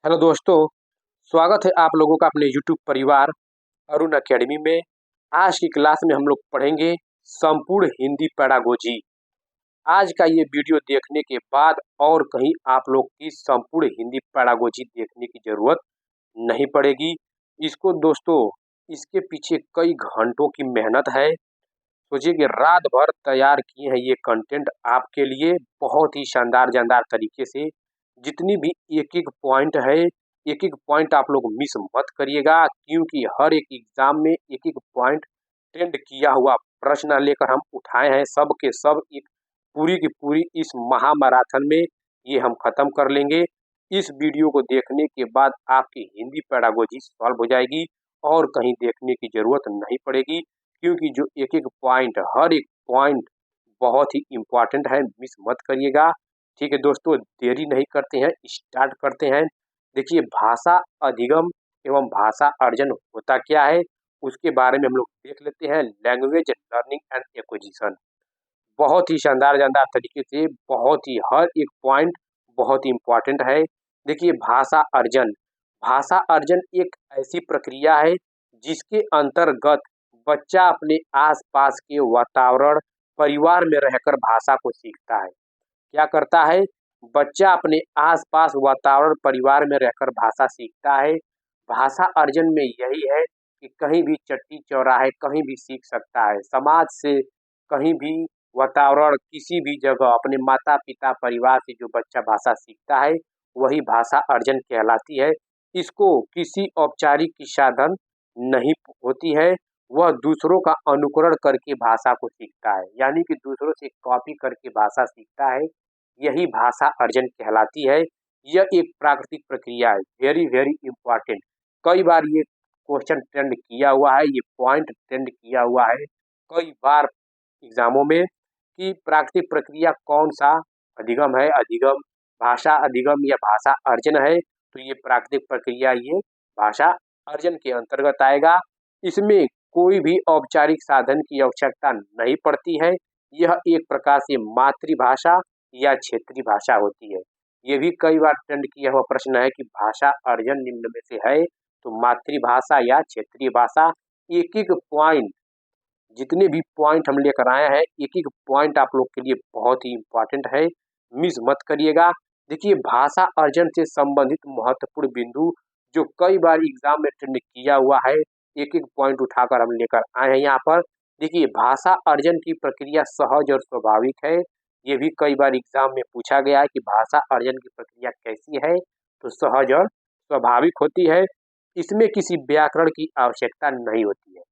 Hello दोस्तों, स्वागत है आप लोगों का अपने यूट्यूब परिवार अरुण अकेडमी में। आज की क्लास में हम लोग पढ़ेंगे संपूर्ण हिंदी पैडागोजी। आज का ये वीडियो देखने के बाद और कहीं आप लोग की संपूर्ण हिंदी पैडागोजी देखने की ज़रूरत नहीं पड़ेगी। इसको दोस्तों, इसके पीछे कई घंटों की मेहनत है। सोचिए कि रात भर तैयार किए हैं ये कंटेंट आपके लिए बहुत ही शानदार तरीके से। जितनी भी एक-एक पॉइंट है, एक-एक पॉइंट आप लोग मिस मत करिएगा, क्योंकि हर एक एग्ज़ाम में एक-एक पॉइंट ट्रेंड किया हुआ प्रश्न लेकर हम उठाए हैं। सब के सब एक पूरी की पूरी इस महामैराथन में ये हम ख़त्म कर लेंगे। इस वीडियो को देखने के बाद आपकी हिंदी पैडागोजी सॉल्व हो जाएगी और कहीं देखने की ज़रूरत नहीं पड़ेगी, क्योंकि जो एक-एक पॉइंट, हर एक पॉइंट बहुत ही इम्पोर्टेंट है, मिस मत करिएगा। ठीक है दोस्तों, देरी नहीं करते हैं, स्टार्ट करते हैं। देखिए, भाषा अधिगम एवं भाषा अर्जन होता क्या है, उसके बारे में हम लोग देख लेते हैं। लैंग्वेज लर्निंग एंड एक्विजिशन बहुत ही शानदार तरीके से, बहुत ही हर एक पॉइंट बहुत ही इम्पोर्टेंट है। देखिए, भाषा अर्जन एक ऐसी प्रक्रिया है जिसके अंतर्गत बच्चा अपने आस-पास के वातावरण, परिवार में रहकर भाषा को सीखता है। क्या करता है? बच्चा अपने आस-पास वातावरण, परिवार में रहकर भाषा सीखता है। भाषा अर्जन में यही है कि कहीं भी चट्टी-चौराहे कहीं भी सीख सकता है। समाज से कहीं भी, वातावरण किसी भी जगह अपने माता-पिता, परिवार से जो बच्चा भाषा सीखता है, वही भाषा अर्जन कहलाती है। इसको किसी औपचारिक की साधन नहीं होती है, वह दूसरों का अनुकरण करके भाषा को सीखता है, यानी कि दूसरों से कॉपी करके भाषा सीखता है, यही भाषा अर्जन कहलाती है। यह एक प्राकृतिक प्रक्रिया है, वेरी इम्पोर्टेंट। कई बार ये क्वेश्चन ट्रेंड किया हुआ है, ये पॉइंट ट्रेंड किया हुआ है कई बार एग्जामों में कि प्राकृतिक प्रक्रिया कौन सा अधिगम है, अधिगम भाषा अधिगम या भाषा अर्जन है। तो ये प्राकृतिक प्रक्रिया ये भाषा अर्जन के अंतर्गत आएगा। इसमें कोई भी औपचारिक साधन की आवश्यकता नहीं पड़ती है। यह एक प्रकार से मातृभाषा या क्षेत्रीय भाषा होती है। ये भी कई बार ट्रेंड किया हुआ प्रश्न है कि भाषा अर्जन निम्न में से है, तो मातृभाषा या क्षेत्रीय भाषा। एक-एक पॉइंट, जितने भी पॉइंट हम लेकर आए हैं, एक-एक पॉइंट आप लोग के लिए बहुत ही इम्पोर्टेंट है, मिस मत करिएगा। देखिए, भाषा अर्जन से संबंधित महत्वपूर्ण बिंदु जो कई बार एग्जाम में ट्रेंड किया हुआ है, एक-एक पॉइंट उठाकर हम लेकर आए हैं यहाँ पर। देखिए, भाषा अर्जन की प्रक्रिया सहज और स्वाभाविक है। ये भी कई बार एग्जाम में पूछा गया है कि भाषा अर्जन की प्रक्रिया कैसी है, तो सहज और स्वाभाविक होती है। इसमें किसी व्याकरण की आवश्यकता नहीं होती है।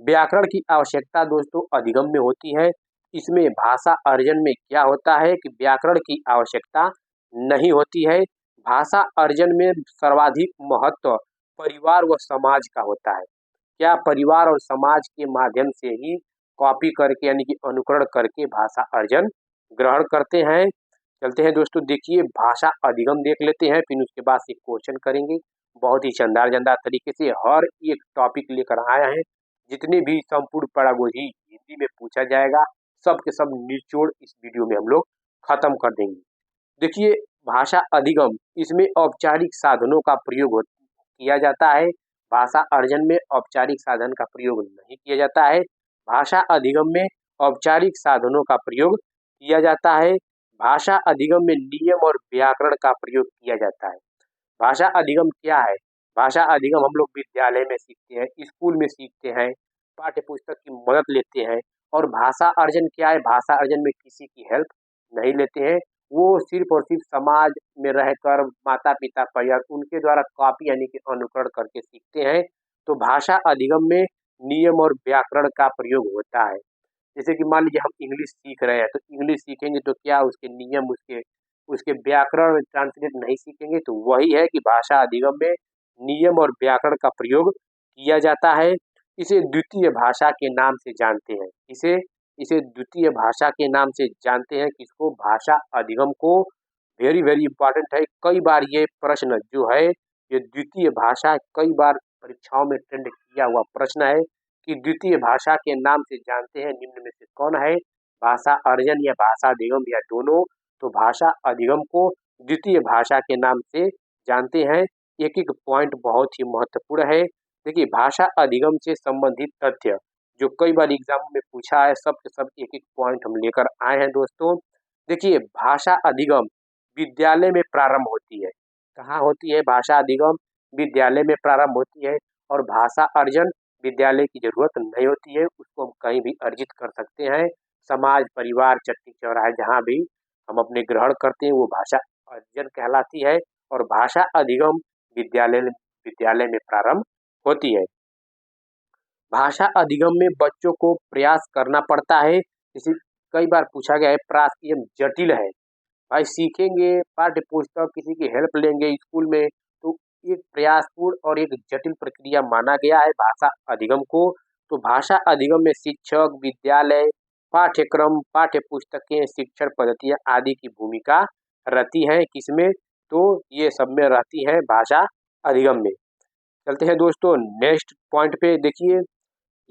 व्याकरण की आवश्यकता दोस्तों अधिगम में होती है। इसमें भाषा अर्जन में क्या होता है कि व्याकरण की आवश्यकता नहीं होती है। भाषा अर्जन में सर्वाधिक महत्व परिवार व समाज का होता है। क्या परिवार और समाज के माध्यम से ही कॉपी करके, यानी कि अनुकरण करके भाषा अर्जन ग्रहण करते हैं। चलते हैं दोस्तों, देखिए भाषा अधिगम देख लेते हैं, फिर उसके बाद से क्वेश्चन करेंगे। बहुत ही शानदार तरीके से हर एक टॉपिक लेकर आया है। जितने भी संपूर्ण पैडागोजी हिंदी में पूछा जाएगा, सब के सब निचोड़ इस वीडियो में हम लोग खत्म कर देंगे। देखिए, भाषा अधिगम, इसमें औपचारिक साधनों का प्रयोग किया जाता है। भाषा अर्जन में औपचारिक साधन का प्रयोग नहीं किया जाता है। भाषा अधिगम में औपचारिक साधनों का प्रयोग किया जाता है। भाषा अधिगम में नियम और व्याकरण का प्रयोग किया जाता है। भाषा अधिगम क्या है? भाषा अधिगम हम लोग विद्यालय में सीखते हैं, स्कूल में सीखते हैं, पाठ्य पुस्तक की मदद लेते हैं। और भाषा अर्जन क्या है? भाषा अर्जन में किसी की हेल्प नहीं लेते हैं, वो सिर्फ और सिर्फ समाज में रहकर माता-पिता, परिवार उनके द्वारा कॉपी यानी कि अनुकरण करके सीखते हैं। तो भाषा अधिगम में नियम और व्याकरण का प्रयोग होता है। जैसे कि मान लीजिए हम इंग्लिश सीख रहे हैं, तो इंग्लिश सीखेंगे तो क्या उसके नियम, उसके उसके व्याकरण ट्रांसलेट नहीं सीखेंगे, तो वही है कि भाषा अधिगम में नियम और व्याकरण का प्रयोग किया जाता है। इसे द्वितीय भाषा के नाम से जानते हैं। इसे इसे द्वितीय भाषा के नाम से जानते हैं। किसको? भाषा अधिगम को। वेरी इंपॉर्टेंट है। कई बार ये प्रश्न जो है, ये द्वितीय भाषा कई बार परीक्षाओं में ट्रेंड किया हुआ प्रश्न है कि द्वितीय भाषा के नाम से जानते हैं निम्न में से कौन है? भाषा अर्जन या भाषा अधिगम या दोनों। तो भाषा अधिगम को द्वितीय भाषा के नाम से जानते हैं। एक एक पॉइंट बहुत ही महत्वपूर्ण है। देखिए, भाषा अधिगम से संबंधित तथ्य जो कई बार एग्जाम में पूछा है, सब के सब एक एक पॉइंट हम लेकर आए हैं दोस्तों। देखिए, भाषा अधिगम विद्यालय में प्रारंभ होती है। कहाँ होती है भाषा अधिगम? विद्यालय में प्रारंभ होती है। और भाषा अर्जन विद्यालय की जरूरत नहीं होती है, उसको हम कहीं भी अर्जित कर सकते हैं। समाज, परिवार, चट्टी चौराहे जहाँ भी हम अपने ग्रहण करते हैं वो भाषा अर्जन कहलाती है। और भाषा अधिगम विद्यालय में प्रारंभ होती है। भाषा अधिगम में बच्चों को प्रयास करना पड़ता है। इसी कई बार पूछा गया है, प्रयास की जटिल है। भाई सीखेंगे पाठ्य पुस्तक, किसी की हेल्प लेंगे स्कूल में, तो एक प्रयासपूर्ण और एक जटिल प्रक्रिया माना गया है भाषा अधिगम को। तो भाषा अधिगम में शिक्षक, विद्यालय, पाठ्यक्रम, पाठ्य पुस्तकें, शिक्षण पद्धतियाँ आदि की भूमिका रहती है। किसमें? तो ये सब में रहती है भाषा अधिगम में। चलते हैं दोस्तों नेक्स्ट पॉइंट पे। देखिए,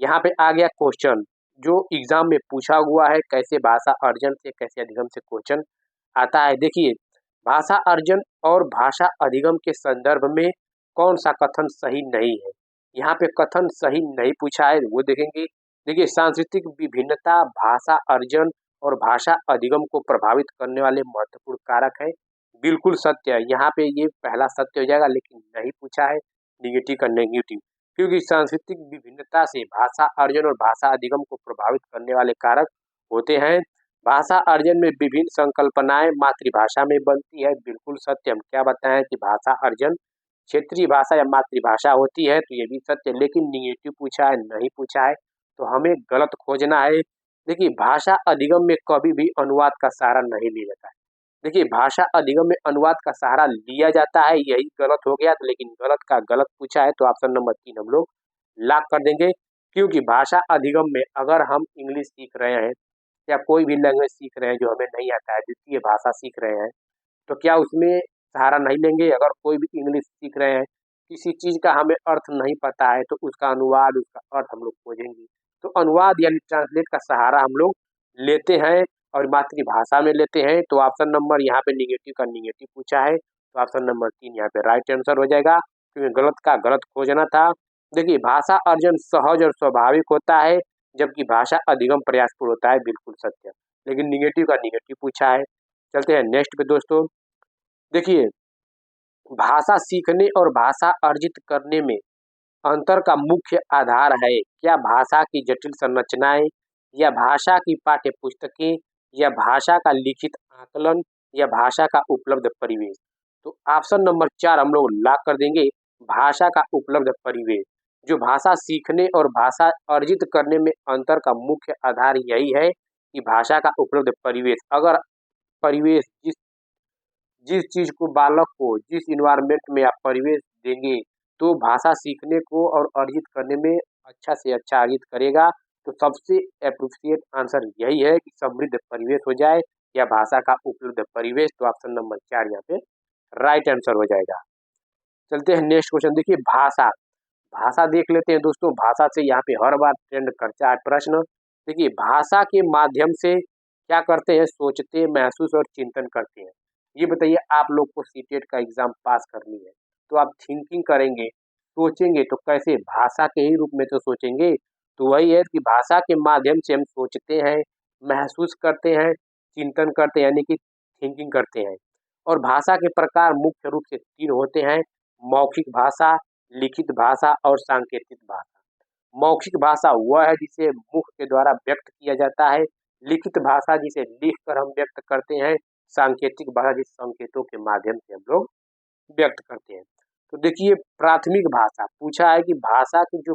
यहाँ पे आ गया क्वेश्चन जो एग्जाम में पूछा हुआ है, कैसे भाषा अर्जन से कैसे अधिगम से क्वेश्चन आता है। देखिए, भाषा अर्जन और भाषा अधिगम के संदर्भ में कौन सा कथन सही नहीं है। यहाँ पे कथन सही नहीं पूछा है, वो देखेंगे। देखिए, सांस्कृतिक विभिन्नता भाषा अर्जन और भाषा अधिगम को प्रभावित करने वाले महत्वपूर्ण कारक है। बिल्कुल सत्य है, यहाँ पे ये पहला सत्य हो जाएगा, लेकिन नहीं पूछा है निगेटिव का नेगेटिव। क्योंकि सांस्कृतिक विभिन्नता से भाषा अर्जन और भाषा अधिगम को प्रभावित करने वाले कारक होते हैं। भाषा अर्जन में विभिन्न संकल्पनाएं मातृभाषा में बनती है। बिल्कुल सत्य, हम क्या बताएं कि भाषा अर्जन क्षेत्रीय भाषा या मातृभाषा होती है, तो ये भी सत्य, लेकिन निगेटिव पूछा है, नहीं पूछा है, तो हमें गलत खोजना है। देखिए, भाषा अधिगम में कभी भी अनुवाद का सहारा नहीं लिया जाता है। देखिए, भाषा अधिगम में अनुवाद का सहारा लिया जाता है, यही गलत हो गया। तो लेकिन गलत का गलत पूछा है, तो ऑप्शन नंबर 3 हम लोग लॉक कर देंगे। क्योंकि भाषा अधिगम में अगर हम इंग्लिश सीख रहे हैं या कोई भी लैंग्वेज सीख रहे हैं जो हमें नहीं आता है, द्वितीय भाषा सीख रहे हैं, तो क्या उसमें सहारा नहीं लेंगे? अगर कोई भी इंग्लिश सीख रहे हैं, किसी चीज़ का हमें अर्थ नहीं पता है, तो उसका अनुवाद, उसका अर्थ हम लोग खोजेंगे। तो अनुवाद यानी ट्रांसलेट का सहारा हम लोग लेते हैं और मातृभाषा में लेते हैं। तो ऑप्शन नंबर यहाँ पे निगेटिव का निगेटिव पूछा है, तो ऑप्शन नंबर 3 यहाँ पे राइट आंसर हो जाएगा, क्योंकि गलत का गलत खोजना था। देखिए, भाषा अर्जन सहज और स्वाभाविक होता है, जबकि भाषा अधिगम प्रयासपूर्ण होता है। बिल्कुल सत्य, लेकिन निगेटिव का निगेटिव पूछा है। चलते हैं नेक्स्ट पे दोस्तों। देखिए, भाषा सीखने और भाषा अर्जित करने में अंतर का मुख्य आधार है क्या भाषा की जटिल संरचनाएं, या भाषा की पाठ्य पुस्तकें, या भाषा का लिखित आकलन, या भाषा का उपलब्ध परिवेश। तो ऑप्शन नंबर 4 हम लोग लॉक कर देंगे, भाषा का उपलब्ध परिवेश। जो भाषा सीखने और भाषा अर्जित करने में अंतर का मुख्य आधार यही है कि भाषा का उपलब्ध परिवेश। अगर परिवेश जिस चीज़ को बालक को जिस इन्वायरमेंट में आप परिवेश देंगे, तो भाषा सीखने को और अर्जित करने में अच्छा से अच्छा अर्जित करेगा। तो सबसे एप्रोप्रिएट आंसर यही है कि समृद्ध परिवेश हो जाए या भाषा का उपलब्ध परिवेश। तो ऑप्शन नंबर 4 यहाँ पे राइट आंसर हो जाएगा। चलते हैं नेक्स्ट क्वेश्चन। देखिए, भाषा भाषा देख लेते हैं दोस्तों। भाषा से यहाँ पे हर बार ट्रेंड करता है प्रश्न। देखिए, भाषा के माध्यम से क्या करते हैं? सोचते, महसूस और चिंतन करते हैं। ये बताइए, आप लोग को सीटेट का एग्जाम पास करनी है, तो आप थिंकिंग करेंगे, सोचेंगे, तो कैसे? भाषा के ही रूप में तो सोचेंगे। तो वही है कि भाषा के माध्यम से हम सोचते हैं, महसूस करते हैं, चिंतन करते हैं, यानी कि थिंकिंग करते हैं। और भाषा के प्रकार मुख्य रूप से 3 होते हैं: मौखिक भाषा, लिखित भाषा और सांकेतिक भाषा। मौखिक भाषा वह है जिसे मुख के द्वारा व्यक्त किया जाता है। लिखित भाषा जिसे लिखकर हम व्यक्त करते हैं। सांकेतिक भाषा जिस संकेतों के माध्यम से हम लोग व्यक्त करते हैं। तो देखिए, प्राथमिक भाषा पूछा है कि भाषा की जो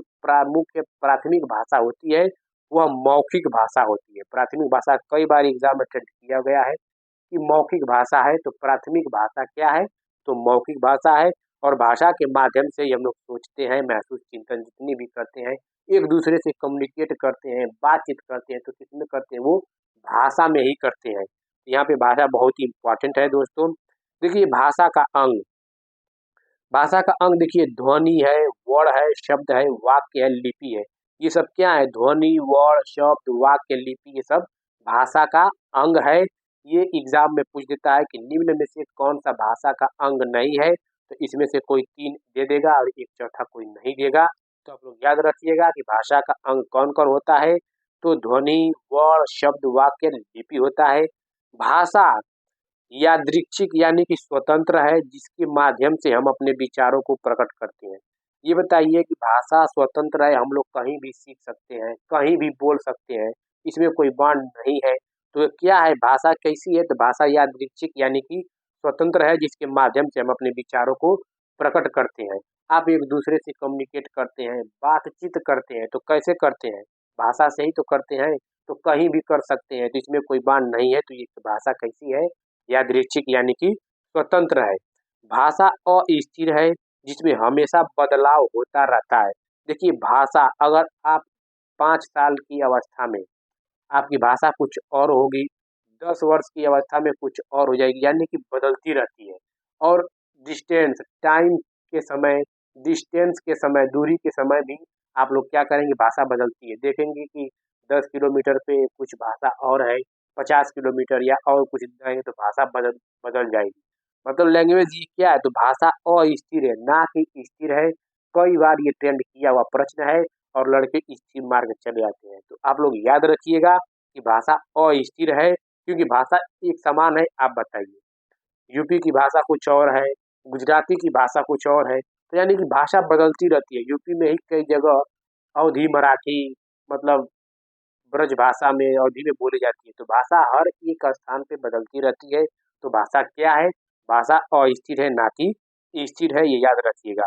मुख्य प्राथमिक भाषा होती है वह मौखिक भाषा होती है। प्राथमिक भाषा कई बार एग्जाम में अटेंड किया गया है कि मौखिक भाषा है, तो प्राथमिक भाषा क्या है? तो मौखिक भाषा है। और भाषा के माध्यम से ही हम लोग सोचते हैं, महसूस, चिंतन जितनी भी करते हैं, एक दूसरे से कम्युनिकेट करते हैं, बातचीत करते हैं, तो किसमें करते हैं? वो भाषा में ही करते हैं। यहाँ पे भाषा बहुत ही इम्पोर्टेंट है दोस्तों। देखिए, भाषा का अंग, भाषा का अंग देखिए, ध्वनि है, वर्ण है, शब्द है, वाक्य है, लिपि है। ये सब क्या है? ध्वनि, वर्ण, शब्द, वाक्य, लिपि, ये सब भाषा का अंग है। ये एग्जाम में पूछ देता है कि निम्न में से कौन सा भाषा का अंग नहीं है। तो इसमें से कोई 3 दे देगा और एक चौथा कोई नहीं देगा। तो आप लोग याद रखिएगा कि भाषा का अंग कौन-कौन होता है। तो ध्वनि, वर्ण, शब्द, वाक्य, लिपि होता है। भाषा यादृच्छिक यानी कि स्वतंत्र है, जिसके माध्यम से हम अपने विचारों को प्रकट करते हैं। ये बताइए कि भाषा स्वतंत्र है, हम लोग कहीं भी सीख सकते हैं, कहीं भी बोल सकते हैं, इसमें कोई बांध नहीं है। तो क्या है भाषा कैसी है? तो भाषा यादृच्छिक यानी कि स्वतंत्र है, जिसके माध्यम से हम अपने विचारों को प्रकट करते हैं। आप एक दूसरे से कम्युनिकेट करते हैं, बातचीत करते हैं, तो कैसे करते हैं? भाषा से ही तो करते हैं, तो कहीं भी कर सकते हैं, तो इसमें कोई बांध नहीं है। तो ये भाषा कैसी है? यादृच्छिक यानी कि स्वतंत्र है। भाषा अस्थिर है, जिसमें हमेशा बदलाव होता रहता है। देखिए भाषा अगर आप 5 साल की अवस्था में आपकी भाषा कुछ और होगी, 10 वर्ष की अवस्था में कुछ और हो जाएगी, यानी कि बदलती रहती है। और डिस्टेंस, टाइम के समय, डिस्टेंस के समय, दूरी के समय भी आप लोग क्या करेंगे, भाषा बदलती है। देखेंगे कि 10 किलोमीटर पे कुछ भाषा और है, 50 किलोमीटर या और कुछ जाएँगे तो भाषा बदल बदल जाएगी। मतलब लैंग्वेज ये क्या है, तो भाषा अस्थिर है, ना कि स्थिर है। कई बार ये ट्रेंड किया हुआ प्रश्न है और लड़के स्थिर मार्ग चले आते हैं। तो आप लोग याद रखिएगा कि भाषा अस्थिर है, क्योंकि भाषा एक समान है। आप बताइए, यूपी की भाषा कुछ और है, गुजराती की भाषा कुछ और है, तो यानी कि भाषा बदलती रहती है। यूपी में ही कई जगह अवधी मराठी, मतलब ब्रज भाषा में, अवधी में बोली जाती है। तो भाषा हर एक स्थान पे बदलती रहती है। तो भाषा क्या है? भाषा अस्थिर है, ना कि स्थिर है, ये याद रखिएगा।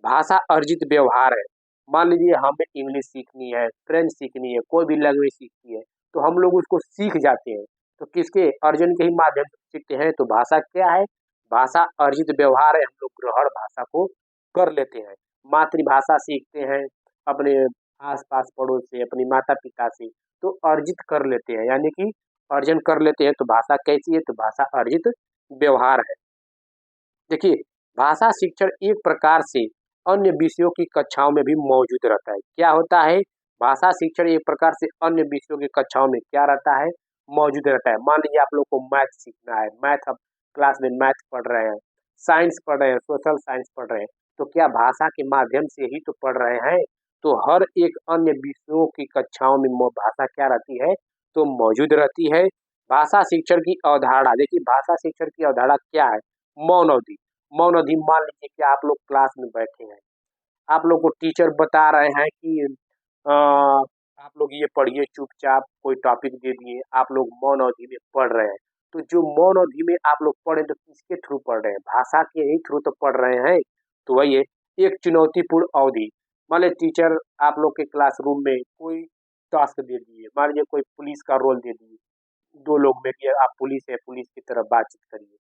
भाषा अर्जित व्यवहार है। मान लीजिए हमें इंग्लिश सीखनी है, फ्रेंच सीखनी है, कोई भी लैंग्वेज सीखनी है, तो हम लोग उसको सीख जाते हैं। तो किसके? अर्जन के ही माध्यम से सीखते हैं। तो भाषा क्या है? भाषा अर्जित व्यवहार है, हम लोग ग्रहण भाषा को कर लेते हैं। मातृभाषा सीखते हैं अपने आस-पास पड़ोस से, अपने माता-पिता से, तो अर्जित कर लेते हैं, यानी कि अर्जन कर लेते हैं। तो भाषा कैसी है? तो भाषा अर्जित व्यवहार है। देखिए, भाषा शिक्षण एक प्रकार से अन्य विषयों की कक्षाओं में भी मौजूद रहता है। क्या होता है? भाषा शिक्षण एक प्रकार से अन्य विषयों की कक्षाओं में क्या रहता है? मौजूद रहता है। मान लीजिए आप लोग को मैथ सीखना है, मैथ, अब क्लास में मैथ पढ़ रहे हैं, साइंस पढ़ रहे हैं, सोशल साइंस पढ़ रहे हैं, तो क्या भाषा के माध्यम से ही तो पढ़ रहे हैं? तो हर एक अन्य विषयों की कक्षाओं में भाषा क्या रहती है? तो मौजूद रहती है। भाषा शिक्षण की अवधारणा, देखिए भाषा शिक्षण की अवधारणा क्या है? मौन अवधि। मौन अवधि, मान लीजिए कि आप लोग क्लास में बैठे हैं, आप लोग को टीचर बता रहे हैं कि आप लोग ये पढ़िए, चुपचाप कोई टॉपिक दे दिए, आप लोग मौन अवधि में पढ़ रहे हैं। तो जो मौन अवधि में आप लोग पढ़ रहे हैं, तो किसके थ्रू पढ़ रहे हैं? भाषा के ही थ्रू तो पढ़ रहे हैं। तो वही है, एक चुनौतीपूर्ण अवधि। मान लीजिए टीचर आप लोग के क्लासरूम में कोई टास्क दे दिए, मान लीजिए कोई पुलिस का रोल दे दिए, 2 लोग में कि आप पुलिस है, पुलिस की तरह बातचीत करिए।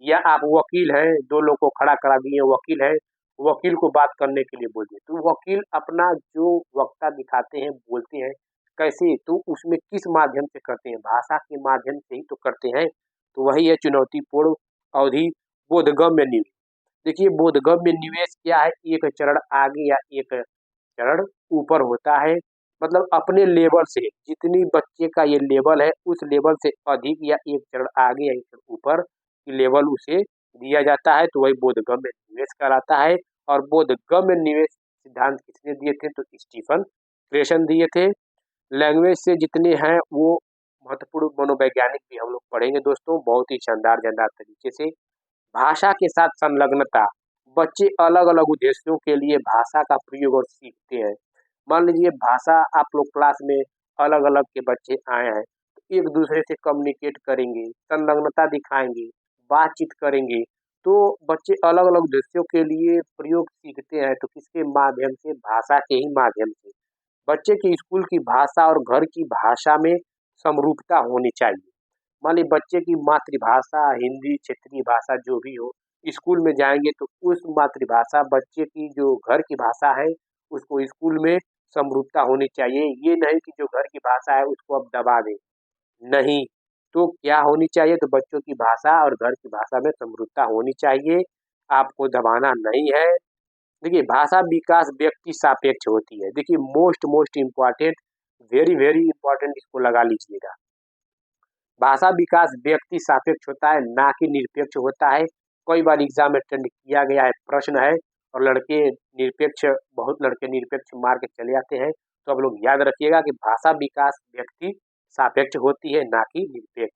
या आप वकील हैं, 2 लोग को खड़ा करा दिए, वकील है, वकील को बात करने के लिए बोल दिए। तो वकील अपना जो वक्ता दिखाते हैं, बोलते हैं, कैसे? तो उसमें किस माध्यम से करते हैं? भाषा के माध्यम से ही तो करते हैं। तो वही है चुनौतीपूर्ण अवधि। बोधगम्य निवेश। देखिए बोधगम्य निवेश क्या है? एक चरण आगे या एक चरण ऊपर होता है। मतलब अपने लेवल से, जितनी बच्चे का ये लेवल है, उस लेवल से अधिक या एक चरण आगे या एक चरण ऊपर की लेवल उसे दिया जाता है। तो वही बोधगम्य निवेश कहलाता है। और बोधगम्य निवेश सिद्धांत किसने दिए थे? तो स्टीफन क्रेशन दिए थे। लैंग्वेज से जितने हैं वो महत्वपूर्ण मनोवैज्ञानिक भी हम लोग पढ़ेंगे दोस्तों, बहुत ही शानदार शानदार तरीके से। भाषा के साथ संलग्नता, बच्चे अलग अलग उद्देश्यों के लिए भाषा का प्रयोग और सीखते हैं। मान लीजिए भाषा, आप लोग क्लास में अलग अलग के बच्चे आए हैं, तो एक दूसरे से कम्युनिकेट करेंगे, संलग्नता दिखाएंगे, बातचीत करेंगे, तो बच्चे अलग अलग उद्देश्यों के लिए प्रयोग सीखते हैं। तो किसके माध्यम से? भाषा के ही माध्यम से। बच्चे की स्कूल की भाषा और घर की भाषा में समरूपता होनी चाहिए। मान लीजिए बच्चे की मातृभाषा हिंदी, क्षेत्रीय भाषा जो भी हो, स्कूल में जाएँगे तो उस मातृभाषा, बच्चे की जो घर की भाषा है, उसको स्कूल में समरूपता होनी चाहिए। ये नहीं कि जो घर की भाषा है उसको आप दबा दें, नहीं। तो क्या होनी चाहिए? तो बच्चों की भाषा और घर की भाषा में समरूपता होनी चाहिए, आपको दबाना नहीं है। देखिए भाषा विकास व्यक्ति सापेक्ष होती है। देखिए most most important, very very important, इसको लगा लीजिएगा। भाषा विकास व्यक्ति सापेक्ष होता है, ना कि निरपेक्ष होता है। कई बार एग्जाम में अटेंड किया गया है, प्रश्न है और बहुत लड़के निरपेक्ष मार के चले जाते हैं। तो आप लोग याद रखिएगा कि भाषा विकास व्यक्ति सापेक्ष होती है, ना कि निरपेक्ष।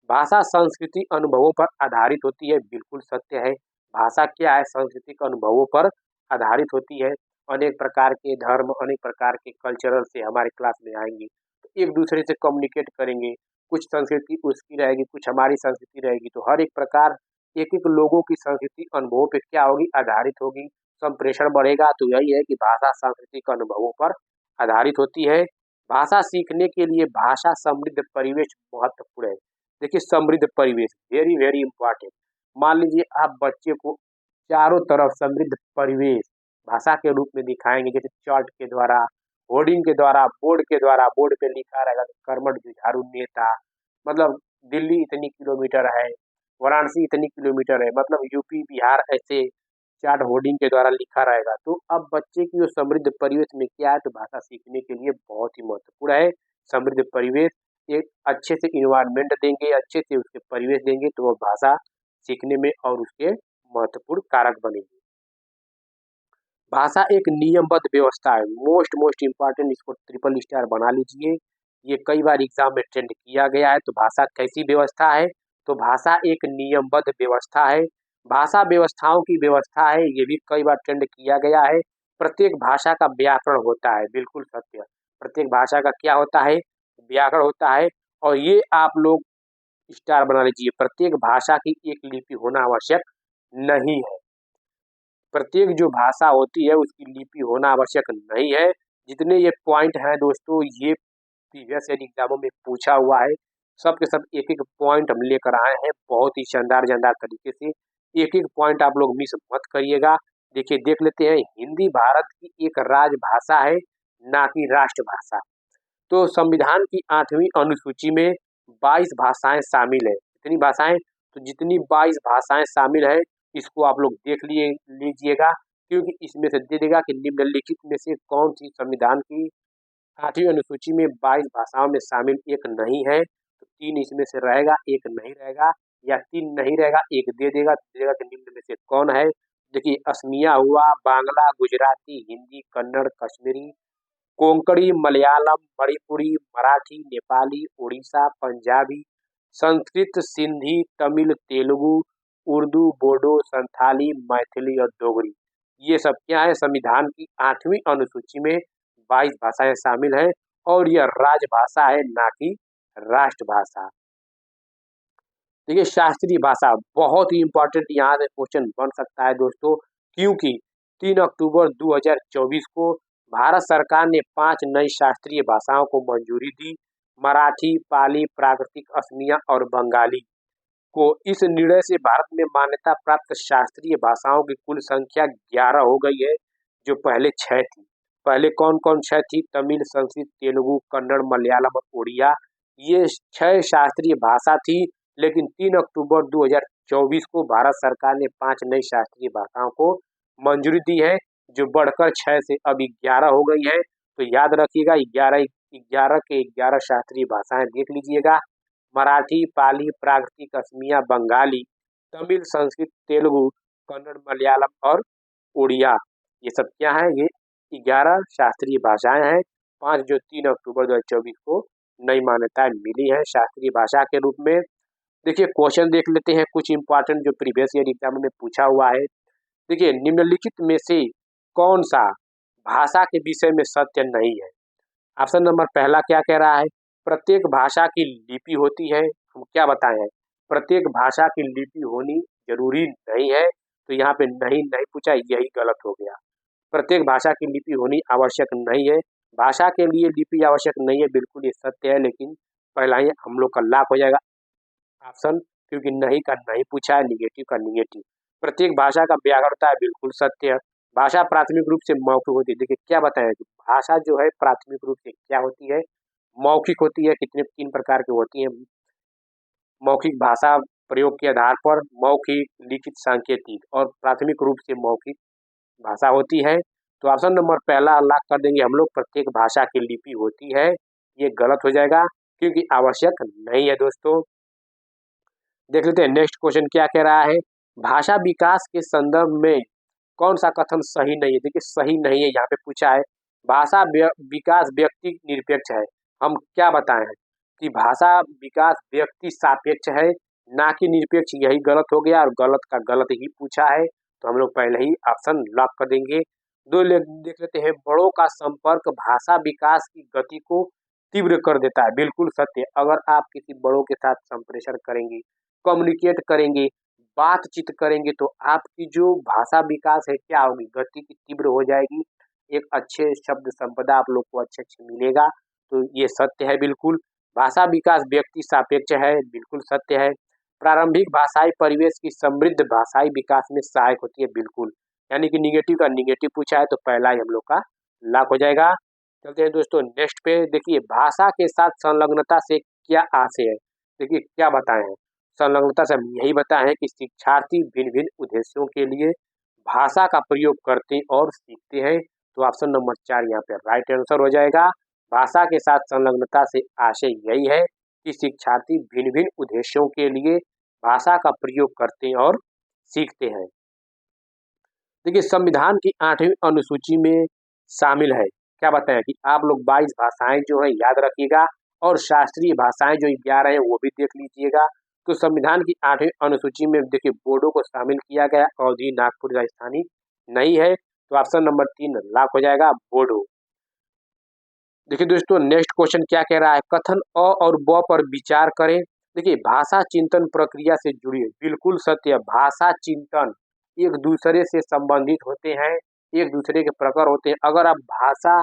भाषा सांस्कृतिक अनुभवों पर आधारित होती है, बिल्कुल सत्य है। भाषा क्या है? सांस्कृतिक अनुभवों पर आधारित होती है। अनेक प्रकार के धर्म, अनेक प्रकार के कल्चरल से हमारे क्लास में आएंगे, तो एक दूसरे से कम्युनिकेट करेंगे। कुछ संस्कृति उसकी रहेगी, कुछ हमारी संस्कृति रहेगी, तो हर एक प्रकार एक एक लोगों की संस्कृति अनुभवों पे क्या होगी? आधारित होगी। संप्रेषण बढ़ेगा, तो यही है कि भाषा सांस्कृतिक अनुभवों पर आधारित होती है। भाषा सीखने के लिए भाषा समृद्ध परिवेश महत्वपूर्ण है। देखिए, समृद्ध परिवेश वेरी वेरी इंपॉर्टेंट। मान लीजिए आप बच्चे को चारों तरफ समृद्ध परिवेश भाषा के रूप में दिखाएंगे, जैसे चार्ट के द्वारा, होर्डिंग के द्वारा, बोर्ड पे लिखा रहेगा कि कर्मठ जुझारू नेता, मतलब दिल्ली इतनी किलोमीटर है, वाराणसी इतनी किलोमीटर है, मतलब यूपी बिहार, ऐसे चार्ट होर्डिंग के द्वारा लिखा रहेगा। तो अब बच्चे की जो समृद्ध परिवेश में क्या है, तो भाषा सीखने के लिए बहुत ही महत्वपूर्ण है समृद्ध परिवेश। एक अच्छे से इन्वायरमेंट देंगे, अच्छे से उसके परिवेश देंगे, तो वो भाषा सीखने में और उसके महत्वपूर्ण कारक बनेंगे। भाषा एक नियमबद्ध व्यवस्था है, मोस्ट इंपॉर्टेंट, इसको ट्रिपल स्टार बना लीजिए। ये कई बार एग्जाम में अटेंड किया गया है। तो भाषा कैसी व्यवस्था है? तो भाषा एक नियमबद्ध व्यवस्था है। भाषा व्यवस्थाओं की व्यवस्था है, ये भी कई बार अटेंड किया गया है। प्रत्येक भाषा का व्याकरण होता है, बिल्कुल सत्य। प्रत्येक भाषा का क्या होता है? व्याकरण होता है। और ये आप लोग स्टार बना लीजिए, प्रत्येक भाषा की एक लिपि होना आवश्यक नहीं है। प्रत्येक जो भाषा होती है उसकी लिपि होना आवश्यक नहीं है। जितने ये पॉइंट हैं दोस्तों, ये प्रीवियस ईयर एग्जामों में पूछा हुआ है। सब के सब एक एक पॉइंट हम लेकर आए हैं, बहुत ही शानदार तरीके से। एक एक पॉइंट आप लोग मिस मत करिएगा। देखिए, देख लेते हैं। हिंदी भारत की एक राजभाषा है, ना कि राष्ट्रभाषा। तो संविधान की 8वीं अनुसूची में 22 भाषाएं शामिल है। कितनी भाषाएं? तो जितनी 22 भाषाएं शामिल है, इसको आप लोग देख लीजिएगा, क्योंकि इसमें से दे देगा कि निम्नलिखित में से कौन सी संविधान की 8वीं अनुसूची में 22 भाषाओं में शामिल एक नहीं है। तो 3 इसमें से रहेगा, एक नहीं रहेगा, या 3 नहीं रहेगा, एक दे देगा कि निम्न में से कौन है। देखिए, असमिया हुआ, बांग्ला, गुजराती, हिंदी, कन्नड़, कश्मीरी, कोंकणी, मलयालम, मणिपुरी, मराठी, नेपाली, उड़ीसा, पंजाबी, संस्कृत, सिंधी, तमिल, तेलुगु, उर्दू, बोडो, संथाली, मैथिली और डोगरी। ये सब क्या है? संविधान की 8वीं अनुसूची में 22 भाषाएं शामिल हैं, और यह राजभाषा है, ना कि राष्ट्रभाषा। देखिए, शास्त्रीय भाषा बहुत ही इंपॉर्टेंट यहाँ से क्वेश्चन बन सकता है दोस्तों, क्योंकि 3 अक्टूबर 2024 को भारत सरकार ने 5 नई शास्त्रीय भाषाओं को मंजूरी दी। मराठी, पाली, प्राकृतिक, असमिया और बंगाली को। इस निर्णय से भारत में मान्यता प्राप्त शास्त्रीय भाषाओं की कुल संख्या 11 हो गई है, जो पहले 6 थी। पहले कौन कौन 6 थी? तमिल, संस्कृत, तेलुगु, कन्नड़, मलयालम और उड़िया। ये 6 शास्त्रीय भाषा थी, लेकिन 3 अक्टूबर 2024 को भारत सरकार ने 5 नई शास्त्रीय भाषाओं को मंजूरी दी है, जो बढ़कर 6 से अभी 11 हो गई है। तो याद रखिएगा, 11 के 11 शास्त्रीय भाषाएं देख लीजिएगा। मराठी, पाली, प्राकृतिक, असमिया, बंगाली, तमिल, संस्कृत, तेलुगु, कन्नड़, मलयालम और उड़िया। ये सब क्या है? ये 11 शास्त्रीय भाषाएं हैं। 5 जो 3 अक्टूबर 2024 को नई मान्यताएं मिली है शास्त्रीय भाषा के रूप में। देखिए, क्वेश्चन देख लेते हैं कुछ इंपॉर्टेंट जो प्रीवियस ईयर एग्जाम में पूछा हुआ है। देखिए, निम्नलिखित में से कौन सा भाषा के विषय में सत्य नहीं है? ऑप्शन नंबर पहला क्या कह रहा है? प्रत्येक भाषा की लिपि होती है। हम क्या बताए हैं? प्रत्येक भाषा की लिपि होनी जरूरी नहीं है। तो यहाँ पे नहीं नहीं पूछा, यही गलत हो गया। प्रत्येक भाषा की लिपि होनी आवश्यक नहीं है। भाषा के लिए लिपि आवश्यक नहीं है, बिल्कुल ये सत्य है, लेकिन पहला ही हम लोग का लॉक हो जाएगा ऑप्शन, क्योंकि नहीं का नहीं पूछा है, निगेटिव का निगेटिव। प्रत्येक भाषा का व्याकरण होता है, बिल्कुल सत्य है। भाषा प्राथमिक रूप से मौखिक होती है। देखिए, क्या बताया कि भाषा जो है प्राथमिक रूप से क्या होती है? मौखिक होती है। कितने 3 प्रकार की होती है मौखिक भाषा? प्रयोग के आधार पर मौखिक, लिखित, सांकेतिक, और प्राथमिक रूप से मौखिक भाषा होती है। तो ऑप्शन नंबर पहला लॉक कर देंगे हम लोग, प्रत्येक भाषा की लिपि होती है। ये गलत हो जाएगा, क्योंकि आवश्यक नहीं है दोस्तों। देख लेते हैं नेक्स्ट क्वेश्चन क्या कह रहा है। भाषा विकास के संदर्भ में कौन सा कथन सही नहीं है? देखिए सही नहीं है यहाँ पे पूछा है। भाषा विकास व्यक्ति निरपेक्ष है। हम क्या बताएं हैं कि भाषा विकास व्यक्ति सापेक्ष है, ना कि निरपेक्ष। यही गलत हो गया और गलत का गलत ही पूछा है, तो हम लोग पहले ही ऑप्शन लॉक कर देंगे। देख लेते हैं, बड़ों का संपर्क भाषा विकास की गति को तीव्र कर देता है। बिल्कुल सत्य। अगर आप किसी बड़ों के साथ संप्रेषण करेंगे, कम्युनिकेट करेंगे, बातचीत करेंगे, तो आपकी जो भाषा विकास है क्या होगी? गति की तीव्र हो जाएगी। एक अच्छे शब्द संपदा आप लोग को अच्छे मिलेगा। तो ये सत्य है बिल्कुल। भाषा विकास व्यक्ति सापेक्ष है, बिल्कुल सत्य है। प्रारंभिक भाषाई परिवेश की समृद्ध भाषाई विकास में सहायक होती है, बिल्कुल। यानी कि निगेटिव का निगेटिव पूछा है, तो पहला ही हम लोग का लॉक हो जाएगा। चलते हैं दोस्तों नेक्स्ट पे। देखिए, भाषा के साथ संलग्नता से क्या आशय है? देखिए क्या बताए हैं, संलग्नता से हम यही बताए हैं कि शिक्षार्थी भिन्न भिन्न उद्देश्यों के लिए भाषा का प्रयोग करते और सीखते हैं। तो ऑप्शन नंबर 4 यहाँ पे राइट आंसर हो जाएगा। भाषा के साथ संलग्नता से आशय यही है कि शिक्षार्थी भिन्न भिन्न उद्देश्यों के लिए भाषा का प्रयोग करते और सीखते हैं। देखिए, संविधान की 8वीं अनुसूची में शामिल है। क्या बताएं कि आप लोग 22 भाषाएं जो है याद रखिएगा, और शास्त्रीय भाषाएं जो 11 है वो भी देख लीजिएगा। तो संविधान की 8वीं अनुसूची में देखिए बोडो को शामिल किया गया, अवधी, नागपुर, राजस्थानी नहीं है। तो ऑप्शन नंबर 3 लॉक हो जाएगा, बोडो। देखिए दोस्तों नेक्स्ट क्वेश्चन क्या कह रहा है, कथन अ और ब पर विचार करें। देखिए, भाषा चिंतन प्रक्रिया से जुड़ी है, बिल्कुल सत्य। भाषा चिंतन एक दूसरे से संबंधित होते हैं, एक दूसरे के प्रकार होते हैं। अगर आप भाषा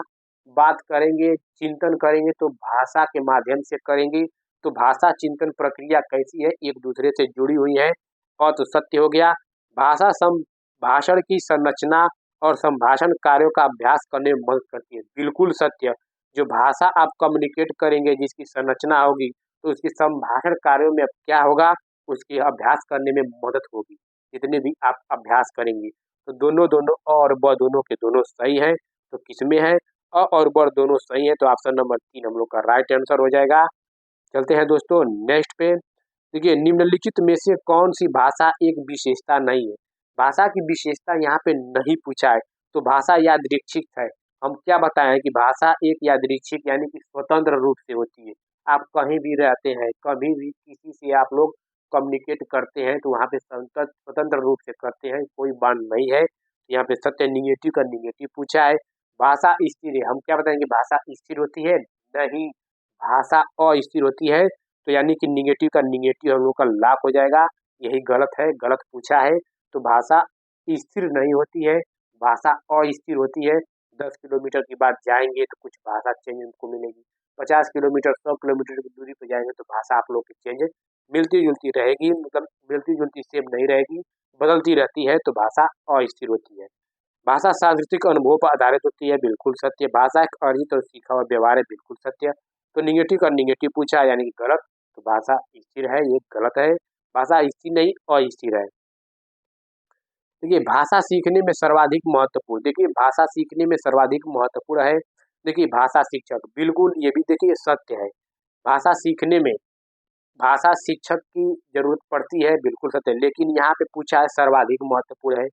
बात करेंगे, चिंतन करेंगे, तो भाषा के माध्यम से करेंगे। तो भाषा चिंतन प्रक्रिया कैसी है? एक दूसरे से जुड़ी हुई है, और तो सत्य हो गया। भाषा संभाषण की संरचना और संभाषण कार्यों का अभ्यास करने में मदद करती है, बिल्कुल सत्य। जो भाषा आप कम्युनिकेट करेंगे, जिसकी संरचना होगी, तो उसकी संभाषण कार्यों में अब क्या होगा? उसकी अभ्यास करने में मदद होगी। जितने भी आप अभ्यास करेंगे, तो दोनों दोनों अ और ब दोनों के दोनों सही है। तो किसमें है? अ और ब दोनों सही है, तो ऑप्शन नंबर 3 हम लोग का राइट आंसर हो जाएगा। चलते हैं दोस्तों नेक्स्ट पे। देखिए, निम्नलिखित में से कौन सी भाषा एक विशेषता नहीं है? भाषा की विशेषता यहाँ पे नहीं पूछा है, तो भाषा यादृच्छिक है। हम क्या बताएं कि भाषा एक यादृच्छिक यानी कि स्वतंत्र रूप से होती है। आप कहीं भी रहते हैं, कभी भी किसी से आप लोग कम्युनिकेट करते हैं, तो वहाँ पे स्वतंत्र रूप से करते हैं, कोई बांध नहीं है। यहाँ पे सत्य निगेटिव का निगेटिव पूछा है। भाषा स्थिर है, हम क्या बताएंगे भाषा स्थिर होती है? नहीं, भाषा अस्थिर होती है। तो यानी कि निगेटिव का निगेटिव हम लोग का लॉक हो जाएगा। यही गलत है, गलत पूछा है। तो भाषा स्थिर नहीं होती है, भाषा अस्थिर होती है। 10 किलोमीटर की बात जाएंगे तो कुछ भाषा चेंज हमको मिलेगी, 50 किलोमीटर 100 किलोमीटर की दूरी पर जाएंगे तो भाषा आप लोग की चेंज मिलती जुलती रहेगी, मतलब मिलती जुलती सेम नहीं रहेगी, बदलती रहती है। तो भाषा अस्थिर होती है। भाषा सांस्कृतिक अनुभव पर आधारित होती है, बिल्कुल सत्य। भाषा एक अर्जित और सीखा हुआ व्यवहार है, बिल्कुल सत्य। तो निगेटिव का निगेटिव पूछा है, यानी कि गलत। तो भाषा स्थिर है, ये गलत है। भाषा स्थिर नहीं, अस्थिर है। देखिए, भाषा सीखने में सर्वाधिक महत्वपूर्ण, देखिए भाषा सीखने में सर्वाधिक महत्वपूर्ण है। देखिए, भाषा शिक्षक, बिल्कुल ये भी देखिए सत्य है। भाषा सीखने में भाषा शिक्षक की जरूरत पड़ती है, बिल्कुल सत्य। लेकिन यहाँ पे पूछा है सर्वाधिक महत्वपूर्ण है।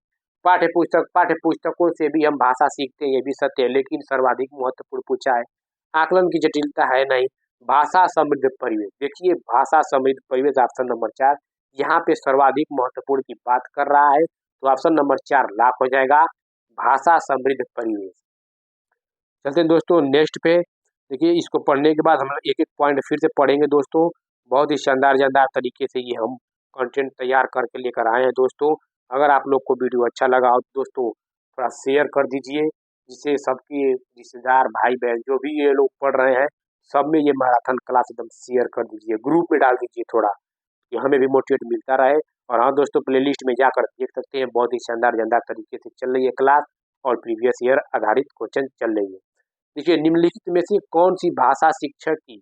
पाठ्य पुस्तकों से भी हम भाषा सीखते हैं, ये भी सत्य है, लेकिन सर्वाधिक महत्वपूर्ण पूछा है। आकलन की जटिलता है नहीं। भाषा समृद्ध परिवेश, देखिए भाषा समृद्ध परिवेश ऑप्शन नंबर 4 यहाँ पे सर्वाधिक महत्वपूर्ण की बात कर रहा है। तो ऑप्शन नंबर 4 लॉक हो जाएगा, भाषा समृद्ध परिवेश। चलते हैं दोस्तों नेक्स्ट पे। देखिए, इसको पढ़ने के बाद हम लोग एक एक पॉइंट फिर से पढ़ेंगे दोस्तों। बहुत ही शानदार तरीके से ये हम कंटेंट तैयार करके लेकर आए हैं दोस्तों। अगर आप लोग को वीडियो अच्छा लगा हो तो दोस्तों थोड़ा शेयर कर दीजिए, जिससे सबके रिश्तेदार भाई बहन जो भी ये लोग पढ़ रहे हैं, सब में ये मैराथन क्लास एकदम शेयर कर दीजिए, ग्रुप में डाल दीजिए थोड़ा, कि हमें भी मोटिवेट मिलता रहे। और हाँ दोस्तों, प्लेलिस्ट में जाकर देख सकते हैं, बहुत ही शानदार तरीके से चल रही है क्लास, और प्रीवियस ईयर आधारित क्वेश्चन चल रही है। देखिए, निम्नलिखित में से कौन सी भाषा शिक्षा की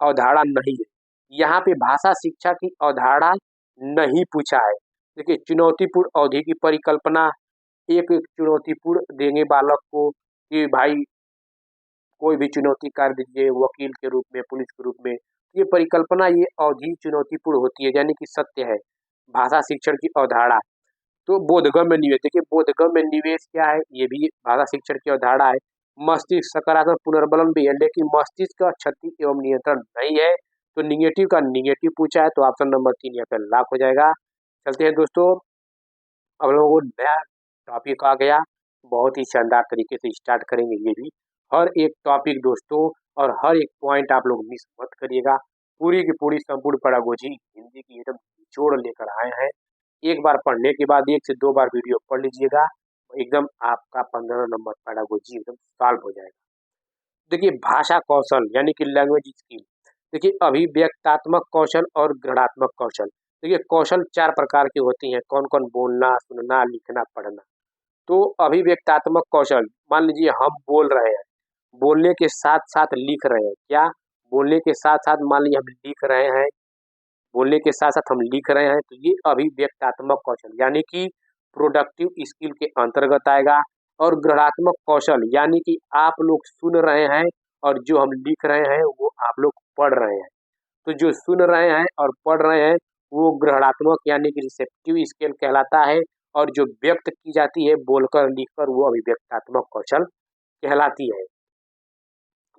अवधारणा नहीं है? यहाँ पे भाषा शिक्षा की अवधारणा नहीं पूछा है। देखिए, चुनौतीपूर्ण अवधि की परिकल्पना, एक चुनौतीपूर्ण देंगे बालक को कि भाई कोई भी चुनौती कर दीजिए, वकील के रूप में, पुलिस के रूप में। ये परिकल्पना, ये अवधि चुनौतीपूर्ण होती है, यानी कि सत्य है। भाषा शिक्षण की अवधारणा। तो बोधगम्य निवेश, देखिए बोधगम्य निवेश क्या है, ये भी भाषा शिक्षण की अवधारणा है। मस्तिष्क सकारात्मक पुनर्बलन भी है, लेकिन मस्तिष्क का क्षति एवं नियंत्रण नहीं है। तो निगेटिव का निगेटिव पूछा है, तो ऑप्शन नंबर 3 यहाँ पे लॉक हो जाएगा। चलते हैं दोस्तों, अब लोगों को नया टॉपिक आ गया, बहुत ही शानदार तरीके से स्टार्ट करेंगे ये भी। हर एक टॉपिक दोस्तों और हर एक पॉइंट आप लोग मिस मत करिएगा। पूरी की पूरी संपूर्ण पैडागोजी हिंदी की एकदम निचोड़ लेकर आए हैं। एक बार पढ़ने के बाद 1 से 2 बार वीडियो पढ़ लीजिएगा, एकदम आपका 15 नंबर पैडागोजी एकदम सॉल्व हो जाएगा। देखिए भाषा कौशल यानी कि लैंग्वेज स्किल, देखिए अभिव्यक्तात्मक कौशल और ग्रहणात्मक कौशल। देखिए कौशल 4 प्रकार की होती हैं, कौन कौन, बोलना, सुनना, लिखना, पढ़ना। तो अभिव्यक्तात्मक कौशल, मान लीजिए हम बोल रहे हैं, बोलने के साथ साथ लिख रहे हैं, क्या बोलने के साथ साथ मान लीजिए हम लिख रहे हैं, बोलने के साथ साथ हम लिख रहे हैं, तो ये अभिव्यक्तात्मक कौशल यानी कि प्रोडक्टिव स्किल के अंतर्गत आएगा। और ग्रहणात्मक कौशल यानी कि आप लोग सुन रहे हैं और जो हम लिख रहे हैं वो आप लोग पढ़ रहे हैं। तो जो सुन रहे हैं और पढ़ रहे हैं वो ग्रहणात्मक यानी कि रिसेप्टिव स्किल कहलाता है, और जो व्यक्त की जाती है बोलकर लिखकर वो अभिव्यक्तात्मक कौशल कहलाती है।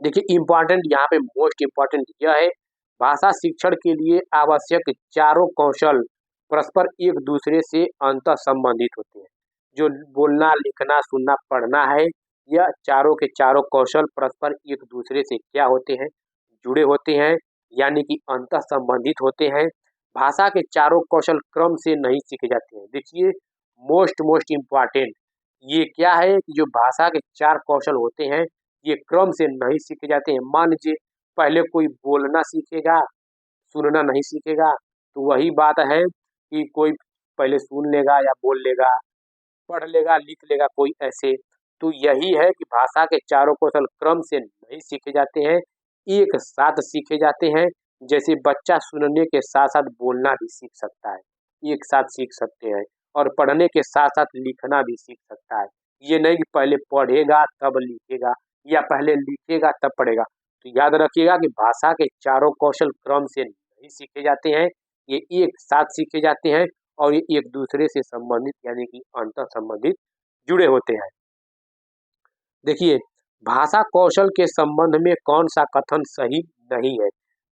देखिए इम्पॉर्टेंट यहाँ पे मोस्ट इम्पॉर्टेंट यह है, भाषा शिक्षण के लिए आवश्यक चारों कौशल परस्पर एक दूसरे से अंतः संबंधित होते हैं। जो बोलना, लिखना, सुनना, पढ़ना है, यह चारों के चारों कौशल परस्पर एक दूसरे से क्या होते हैं, जुड़े होते हैं, यानी कि अंतः संबंधित होते हैं। भाषा के चारों कौशल क्रम से नहीं सीखे जाते हैं। देखिए मोस्ट इम्पॉर्टेंट ये क्या है कि जो भाषा के 4 कौशल होते हैं ये क्रम से नहीं सीखे जाते हैं। मान लीजिए पहले कोई बोलना सीखेगा, सुनना नहीं सीखेगा, तो वही बात है कि कोई पहले सुन लेगा या बोल लेगा, पढ़ लेगा, लिख लेगा कोई ऐसे। तो यही है कि भाषा के चारों कौशल क्रम से नहीं सीखे जाते हैं, एक साथ सीखे जाते हैं। जैसे बच्चा सुनने के साथ साथ बोलना भी सीख सकता है, एक साथ सीख सकते हैं, और पढ़ने के साथ साथ लिखना भी सीख सकता है। ये नहीं कि पहले पढ़ेगा तब लिखेगा या पहले लिखेगा तब पढ़ेगा। तो याद रखिएगा कि भाषा के चारों कौशल क्रम से नहीं सीखे जाते हैं, ये एक साथ सीखे जाते हैं और ये एक दूसरे से संबंधित यानी कि अंतर संबंधित जुड़े होते हैं। देखिए भाषा कौशल के संबंध में कौन सा कथन सही नहीं है।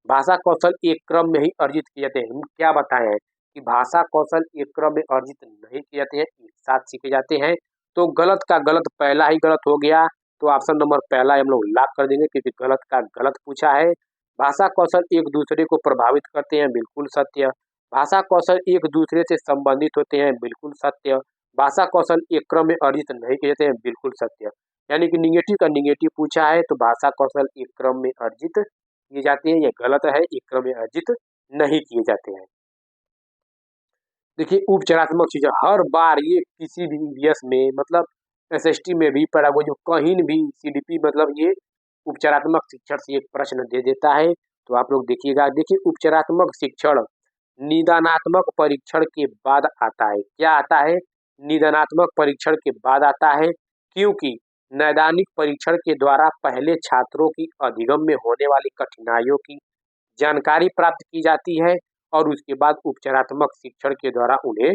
भाषा कौशल एक क्रम में ही अर्जित किए जाते हैं। हम क्या बताए हैं कि भाषा कौशल एक क्रम में अर्जित नहीं किए जाते हैं, एक साथ सीखे जाते हैं। तो गलत का गलत पहला ही गलत हो गया, तो ऑप्शन नंबर पहला हम लोग लॉक कर देंगे क्योंकि गलत का गलत पूछा है। भाषा कौशल एक दूसरे को प्रभावित करते हैं, बिल्कुल सत्य। भाषा कौशल एक दूसरे से संबंधित होते हैं, बिल्कुल सत्य। भाषा कौशल एक क्रम में अर्जित नहीं किए जाते हैं, बिल्कुल सत्य। यानी कि निगेटिव का निगेटिव पूछा है, तो भाषा कौशल एक क्रम में अर्जित किए जाते हैं, ये गलत है, एक क्रम में अर्जित नहीं किए जाते हैं। देखिए उपचारात्मक चीजें हर बार ये किसी भी ईवीएस में, मतलब एसएसटी में भी, पैडागोजी कहीं भी, सीडीपी, मतलब ये उपचारात्मक शिक्षण से एक प्रश्न दे देता है। तो आप लोग देखिएगा। देखिए उपचारात्मक शिक्षण निदानात्मक परीक्षण के बाद आता है। क्या आता है? निदानात्मक परीक्षण के बाद आता है, क्योंकि नैदानिक परीक्षण के द्वारा पहले छात्रों की अधिगम में होने वाली कठिनाइयों की जानकारी प्राप्त की जाती है और उसके बाद उपचारात्मक शिक्षण के द्वारा उन्हें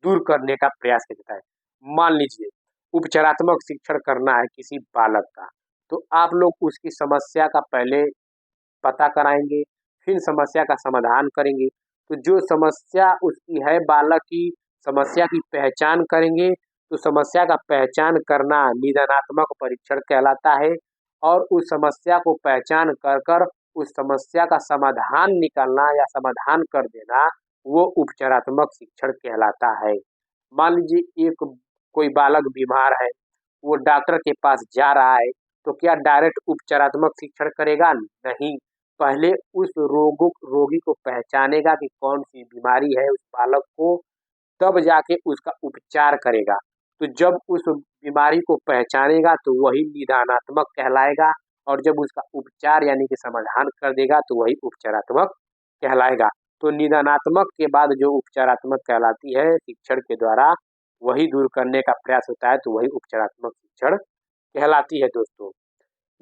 दूर करने का प्रयास किया जाता है। मान लीजिए उपचारात्मक शिक्षण करना है किसी बालक का, तो आप लोग उसकी समस्या का पहले पता कराएंगे, फिर समस्या का समाधान करेंगे। तो जो समस्या उसकी है, बालक की समस्या की पहचान करेंगे, तो समस्या का पहचान करना निदानात्मक परीक्षण कहलाता है। और उस समस्या को पहचान कर उस समस्या का समाधान निकालना या समाधान कर देना, वो उपचारात्मक शिक्षण कहलाता है। मान लीजिए एक कोई बालक बीमार है, वो डॉक्टर के पास जा रहा है, तो क्या डायरेक्ट उपचारात्मक शिक्षण करेगा? नहीं, पहले उस रोगी को पहचानेगा कि कौन सी बीमारी है उस बालक को, तब जाके उसका उपचार करेगा। तो जब उस बीमारी को पहचानेगा तो वही निदानात्मक कहलाएगा, और जब उसका उपचार यानी कि समाधान कर देगा तो वही उपचारात्मक कहलाएगा। तो निदानात्मक के बाद जो उपचारात्मक कहलाती है शिक्षण के द्वारा, वही दूर करने का प्रयास होता है, तो वही उपचारात्मक शिक्षण कहलाती है दोस्तों।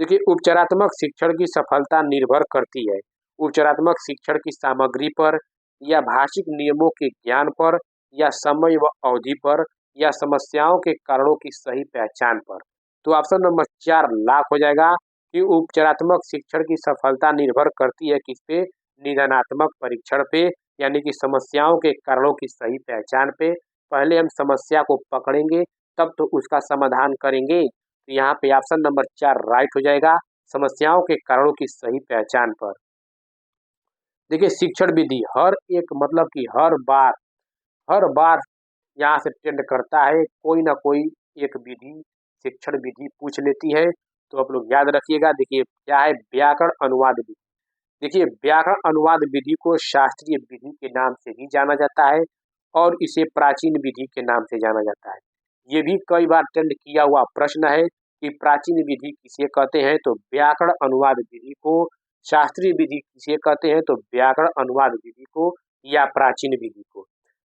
देखिए उपचारात्मक शिक्षण की सफलता निर्भर करती है उपचारात्मक शिक्षण की सामग्री पर, या भाषिक नियमों के ज्ञान पर या समय व अवधि पर या समस्याओं के कारणों की सही पहचान पर। तो ऑप्शन नंबर 4 लाख हो जाएगा कि उपचारात्मक शिक्षण की सफलता निर्भर करती है किस पे? निदानात्मक परीक्षण पे, यानी कि समस्याओं के कारणों की सही पहचान पे। पहले हम समस्या को पकड़ेंगे तब तो उसका समाधान करेंगे। तो यहाँ पे ऑप्शन नंबर 4 राइट हो जाएगा, समस्याओं के कारणों की सही पहचान पर। देखिए शिक्षण विधि हर एक मतलब कि हर बार यहाँ से ट्रेंड करता है, कोई ना कोई एक विधि शिक्षण विधि पूछ लेती है। तो आप लोग याद रखिएगा। देखिए क्या है? व्याकरण अनुवाद विधि। देखिए व्याकरण अनुवाद विधि को शास्त्रीय विधि के नाम से भी जाना जाता है और इसे प्राचीन विधि के नाम से जाना जाता है। ये भी कई बार ट्रेंड किया हुआ प्रश्न है कि प्राचीन विधि किसे कहते हैं? तो व्याकरण अनुवाद विधि को। शास्त्रीय विधि किसे कहते हैं? तो व्याकरण अनुवाद विधि को या प्राचीन विधि को।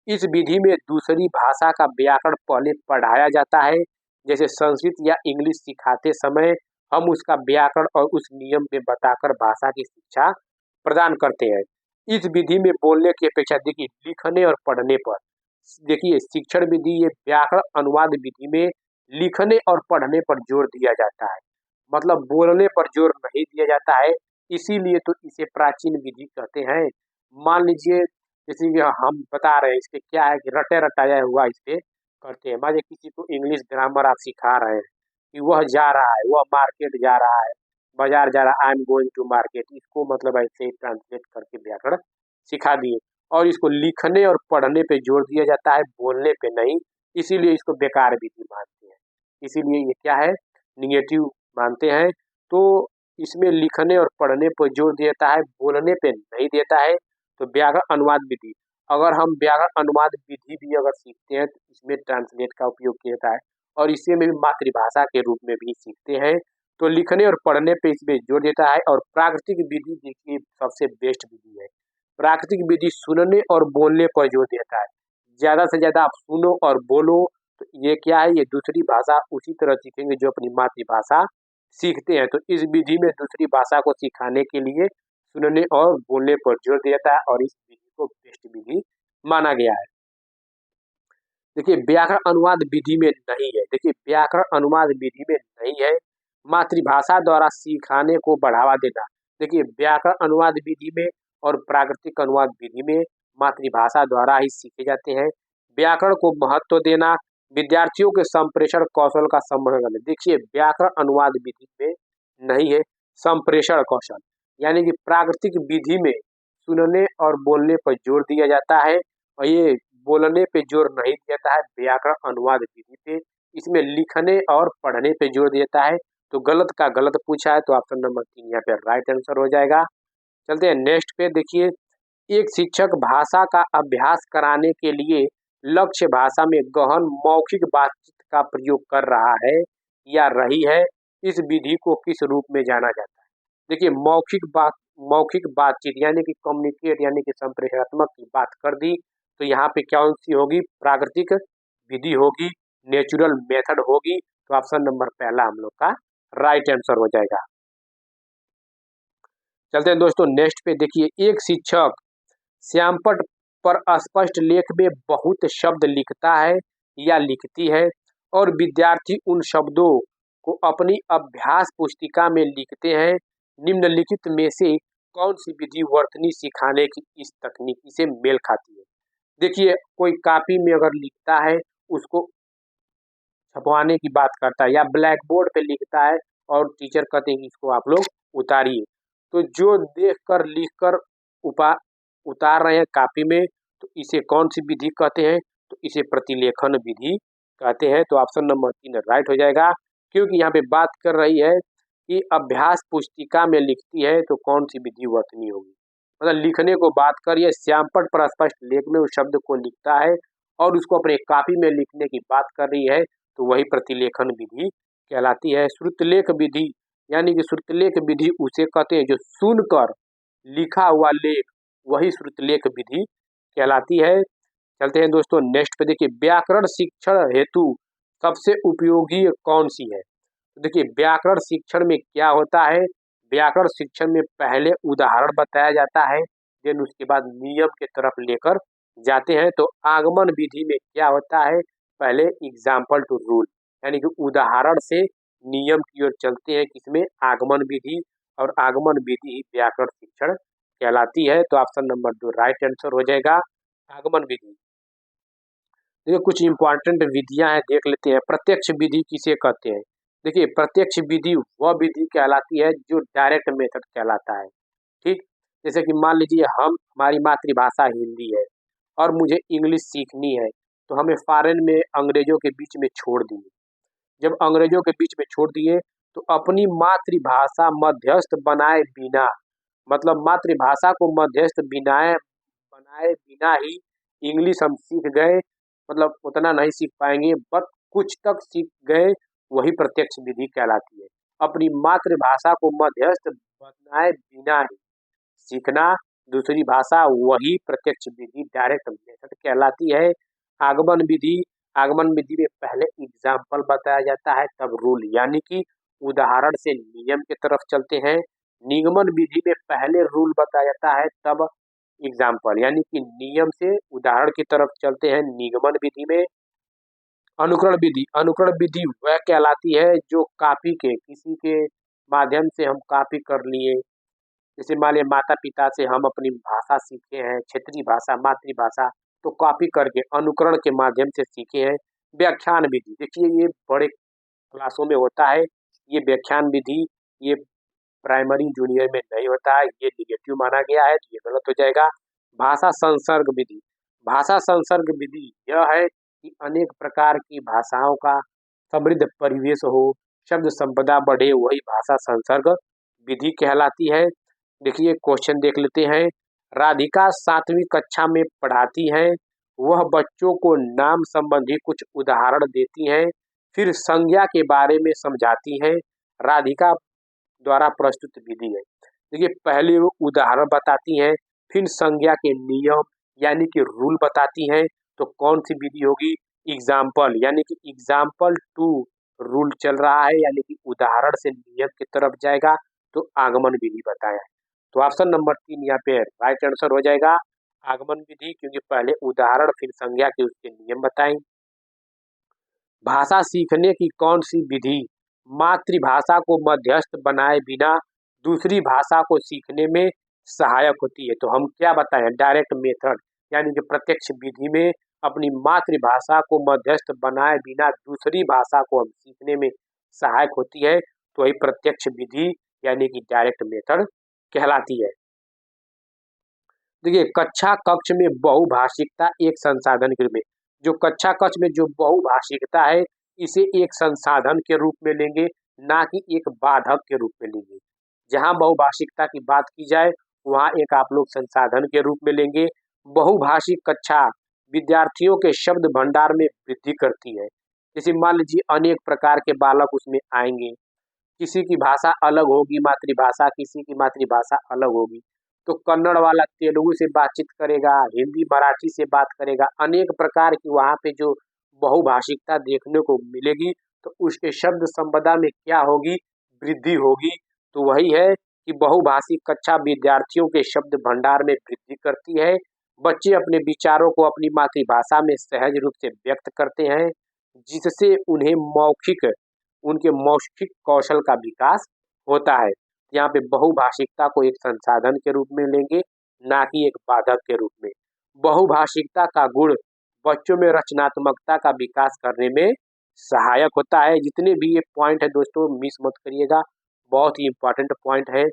इस विधि में दूसरी भाषा का व्याकरण पहले पढ़ाया जाता है। जैसे संस्कृत या इंग्लिश सिखाते समय हम उसका व्याकरण और उस नियम में बताकर भाषा की शिक्षा प्रदान करते हैं। इस विधि में बोलने की अपेक्षा देखिए लिखने और पढ़ने पर, देखिए शिक्षण विधि ये व्याकरण अनुवाद विधि में लिखने और पढ़ने पर जोर दिया जाता है, मतलब बोलने पर जोर नहीं दिया जाता है। इसीलिए तो इसे प्राचीन विधि कहते हैं। मान लीजिए जैसे कि हम बता रहे हैं, इसके क्या है कि रटे रटाया हुआ इस पे करते हैं। मान लीजिए किसी को इंग्लिश ग्रामर आप सिखा रहे हैं कि वह जा रहा है, वह मार्केट जा रहा है, बाजार जा रहा है, I am going to market, इसको मतलब ऐसे ही ट्रांसलेट करके व्याकरण सिखा दिए। और इसको लिखने और पढ़ने पे जोर दिया जाता है, बोलने पे नहीं। इसीलिए इसको बेकार विधि मानते हैं, इसीलिए ये क्या है? निगेटिव मानते हैं। तो इसमें लिखने और पढ़ने पर जोर देता है, बोलने पे नहीं देता है। तो व्याकरण अनुवाद विधि, अगर हम व्याकरण अनुवाद विधि भी अगर सीखते हैं तो इसमें ट्रांसलेट का उपयोग किया जाता है और इसे में भी मातृभाषा के रूप में भी सीखते हैं। तो लिखने और पढ़ने पे इसमें जोर देता है। और प्राकृतिक विधि देखिए सबसे बेस्ट विधि है। प्राकृतिक विधि सुनने और बोलने पर जोर देता है, ज्यादा से ज्यादा आप सुनो और बोलो। तो ये क्या है? ये दूसरी भाषा उसी तरह सीखेंगे जो अपनी मातृभाषा सीखते हैं। तो इस विधि में दूसरी भाषा को सिखाने के लिए सुनने और बोलने पर जोर दिया जाता है और इस विधि को बेस्ट विधि माना गया है। देखिए व्याकरण अनुवाद विधि में नहीं है, देखिए व्याकरण अनुवाद विधि में नहीं है मातृभाषा द्वारा सिखाने को बढ़ावा देना। देखिए व्याकरण अनुवाद विधि में और प्राकृतिक अनुवाद विधि में मातृभाषा द्वारा ही सीखे जाते हैं। व्याकरण को महत्व देना, विद्यार्थियों के संप्रेषण कौशल का संवर्धन। देखिए व्याकरण अनुवाद विधि में नहीं है संप्रेषण कौशल, यानी कि प्राकृतिक विधि में सुनने और बोलने पर जोर दिया जाता है और ये बोलने पे जोर नहीं देता है व्याकरण अनुवाद विधि पे। इसमें लिखने और पढ़ने पे जोर देता है। तो गलत का गलत पूछा है, तो ऑप्शन नंबर 3 यहाँ पे राइट आंसर हो जाएगा। चलते हैं नेक्स्ट पे। देखिए एक शिक्षक भाषा का अभ्यास कराने के लिए लक्ष्य भाषा में गहन मौखिक बातचीत का प्रयोग कर रहा है या रही है, इस विधि को किस रूप में जाना जाता है? देखिए मौखिक बातचीत यानी कि कम्युनिकेट यानी कि संप्रेषणात्मक की बात कर दी। तो यहाँ पे कौन सी होगी? प्राकृतिक विधि होगी, नेचुरल मेथड होगी। तो ऑप्शन नंबर पहला हम लोग का राइट आंसर हो जाएगा। चलते हैं दोस्तों नेक्स्ट पे। देखिए एक शिक्षक श्यामपट्ट पर स्पष्ट लेख में बहुत शब्द लिखता है या लिखती है और विद्यार्थी उन शब्दों को अपनी अभ्यास पुस्तिका में लिखते हैं। निम्नलिखित में से कौन सी विधि वर्तनी सिखाने की इस तकनीकी से मेल खाती है? देखिए कोई कॉपी में अगर लिखता है उसको छपवाने की बात करता है या ब्लैक बोर्ड पे लिखता है और टीचर कहते हैं कि इसको आप लोग उतारिए। तो जो देखकर लिखकर उपा उतार रहे हैं कॉपी में, तो इसे कौन सी विधि कहते हैं? तो इसे प्रतिलेखन विधि कहते हैं। तो ऑप्शन नंबर 3 राइट हो जाएगा, क्योंकि यहाँ पे बात कर रही है कि अभ्यास पुस्तिका में लिखती है तो कौन सी विधि वर्तनी होगी। मतलब लिखने को बात करिए, श्यामपट्ट पर स्पष्ट लेख में उस शब्द को लिखता है और उसको अपने कॉपी में लिखने की बात कर रही है, तो वही प्रतिलेखन विधि कहलाती है। श्रुतलेख विधि यानी कि श्रुतलेख विधि उसे कहते हैं जो सुनकर लिखा हुआ लेख, वही श्रुतलेख विधि कहलाती है। चलते हैं दोस्तों नेक्स्ट पे। देखिए व्याकरण शिक्षण हेतु सबसे उपयोगी कौन सी है? तो देखिए व्याकरण शिक्षण में क्या होता है? व्याकरण शिक्षण में पहले उदाहरण बताया जाता है, देन उसके बाद नियम के तरफ लेकर जाते हैं। तो आगमन विधि में क्या होता है, पहले एग्जाम्पल टू रूल यानी कि उदाहरण से नियम की ओर चलते हैं, किसमें, आगमन विधि, और आगमन विधि ही व्याकरण शिक्षण कहलाती है। तो ऑप्शन नंबर 2 राइट आंसर हो जाएगा, आगमन विधि। देखिए कुछ इंपॉर्टेंट विधियां हैं, देख लेते हैं। प्रत्यक्ष विधि किसे कहते हैं? देखिए प्रत्यक्ष विधि वह विधि कहलाती है जो डायरेक्ट मेथड कहलाता है। ठीक, जैसे कि मान लीजिए हमारी मातृभाषा हिंदी है और मुझे इंग्लिश सीखनी है, तो हमें फॉरेन में अंग्रेजों के बीच में छोड़ दिए। जब अंग्रेजों के बीच में छोड़ दिए तो अपनी मातृभाषा मध्यस्थ बनाए बिना, मतलब मातृभाषा को मध्यस्थ बनाए बनाए बिना ही इंग्लिश हम सीख गए, मतलब उतना नहीं सीख पाएंगे बट कुछ तक सीख गए, वही प्रत्यक्ष विधि कहलाती है। अपनी मातृभाषा को मध्यस्थ बनाए बिना ही सीखना दूसरी भाषा, वही प्रत्यक्ष विधि डायरेक्ट मेथड कहलाती है। आगमन विधि, आगमन विधि में पहले एग्जाम्पल बताया जाता है तब रूल, यानी कि उदाहरण से नियम की तरफ चलते हैं। निगमन विधि में पहले रूल बताया जाता है तब एग्जाम्पल, यानी कि नियम से उदाहरण की तरफ चलते हैं निगमन विधि में। अनुकरण विधि, अनुकरण विधि वह कहलाती है जो कॉपी के, किसी के माध्यम से हम कॉपी कर लिए। जैसे मान लिया माता पिता से हम अपनी भाषा सीखे हैं, क्षेत्रीय भाषा, मातृभाषा, तो कॉपी करके अनुकरण के माध्यम से सीखे हैं। व्याख्यान विधि, देखिए ये बड़े क्लासों में होता है, ये व्याख्यान विधि, ये प्राइमरी जूनियर में नहीं होता है, ये निगेटिव माना गया है, तो ये गलत हो जाएगा। भाषा संसर्ग विधि, भाषा संसर्ग विधि यह है कि अनेक प्रकार की भाषाओं का समृद्ध परिवेश हो, शब्द संपदा बढ़े, वही भाषा संसर्ग विधि कहलाती है। देखिए क्वेश्चन देख लेते हैं। राधिका 7वीं कक्षा में पढ़ाती हैं, वह बच्चों को नाम संबंधी कुछ उदाहरण देती हैं, फिर संज्ञा के बारे में समझाती हैं। राधिका द्वारा प्रस्तुत विधि है। देखिए पहले वो उदाहरण बताती हैं, फिर संज्ञा के नियम यानी कि रूल बताती हैं, तो कौन सी विधि होगी, एग्जाम्पल, यानी कि एग्जाम्पल टू रूल चल रहा है, यानी कि उदाहरण से नियम की तरफ जाएगा, तो आगमन विधि बताया है। तो ऑप्शन नंबर 3 यहाँ पे राइट आंसर हो जाएगा, आगमन विधि, क्योंकि पहले उदाहरण फिर संज्ञा के उसके नियम बताएं। भाषा सीखने की कौन सी विधि मातृभाषा को मध्यस्थ बनाए बिना दूसरी भाषा को सीखने में सहायक होती है? तो हम क्या बताएं, डायरेक्ट मेथड, यानी कि प्रत्यक्ष विधि में अपनी मातृभाषा को मध्यस्थ बनाए बिना दूसरी भाषा को हम सीखने में सहायक होती है, तो वही प्रत्यक्ष विधि यानी कि डायरेक्ट मेथड कहलाती है। देखिए कक्षा कक्ष में बहुभाषिकता एक संसाधन के रूप में, जो कक्षा कक्ष में जो बहुभाषिकता है इसे एक संसाधन के रूप में लेंगे, ना कि एक बाधक के रूप में लेंगे। जहां बहुभाषिकता की बात की जाए वहां एक आप लोग संसाधन के रूप में लेंगे। बहुभाषिक कक्षा विद्यार्थियों के शब्द भंडार में वृद्धि करती है। जैसे मान लीजिए अनेक प्रकार के बालक उसमें आएंगे, किसी की भाषा अलग होगी मातृभाषा, किसी की मातृभाषा अलग होगी, तो कन्नड़ वाला तेलुगु से बातचीत करेगा, हिंदी मराठी से बात करेगा, अनेक प्रकार की वहाँ पे जो बहुभाषिकता देखने को मिलेगी, तो उसके शब्द संपदा में क्या होगी, वृद्धि होगी। तो वही है कि बहुभाषिक कक्षा विद्यार्थियों के शब्द भंडार में वृद्धि करती है। बच्चे अपने विचारों को अपनी मातृभाषा में सहज रूप से व्यक्त करते हैं, जिससे उन्हें उनके मौखिक कौशल का विकास होता है। यहाँ पे बहुभाषिकता को एक संसाधन के रूप में लेंगे, ना कि एक बाधक के रूप में। बहुभाषिकता का गुण बच्चों में रचनात्मकता का विकास करने में सहायक होता है। जितने भी ये पॉइंट है दोस्तों मिस मत करिएगा, बहुत ही इंपॉर्टेंट पॉइंट है।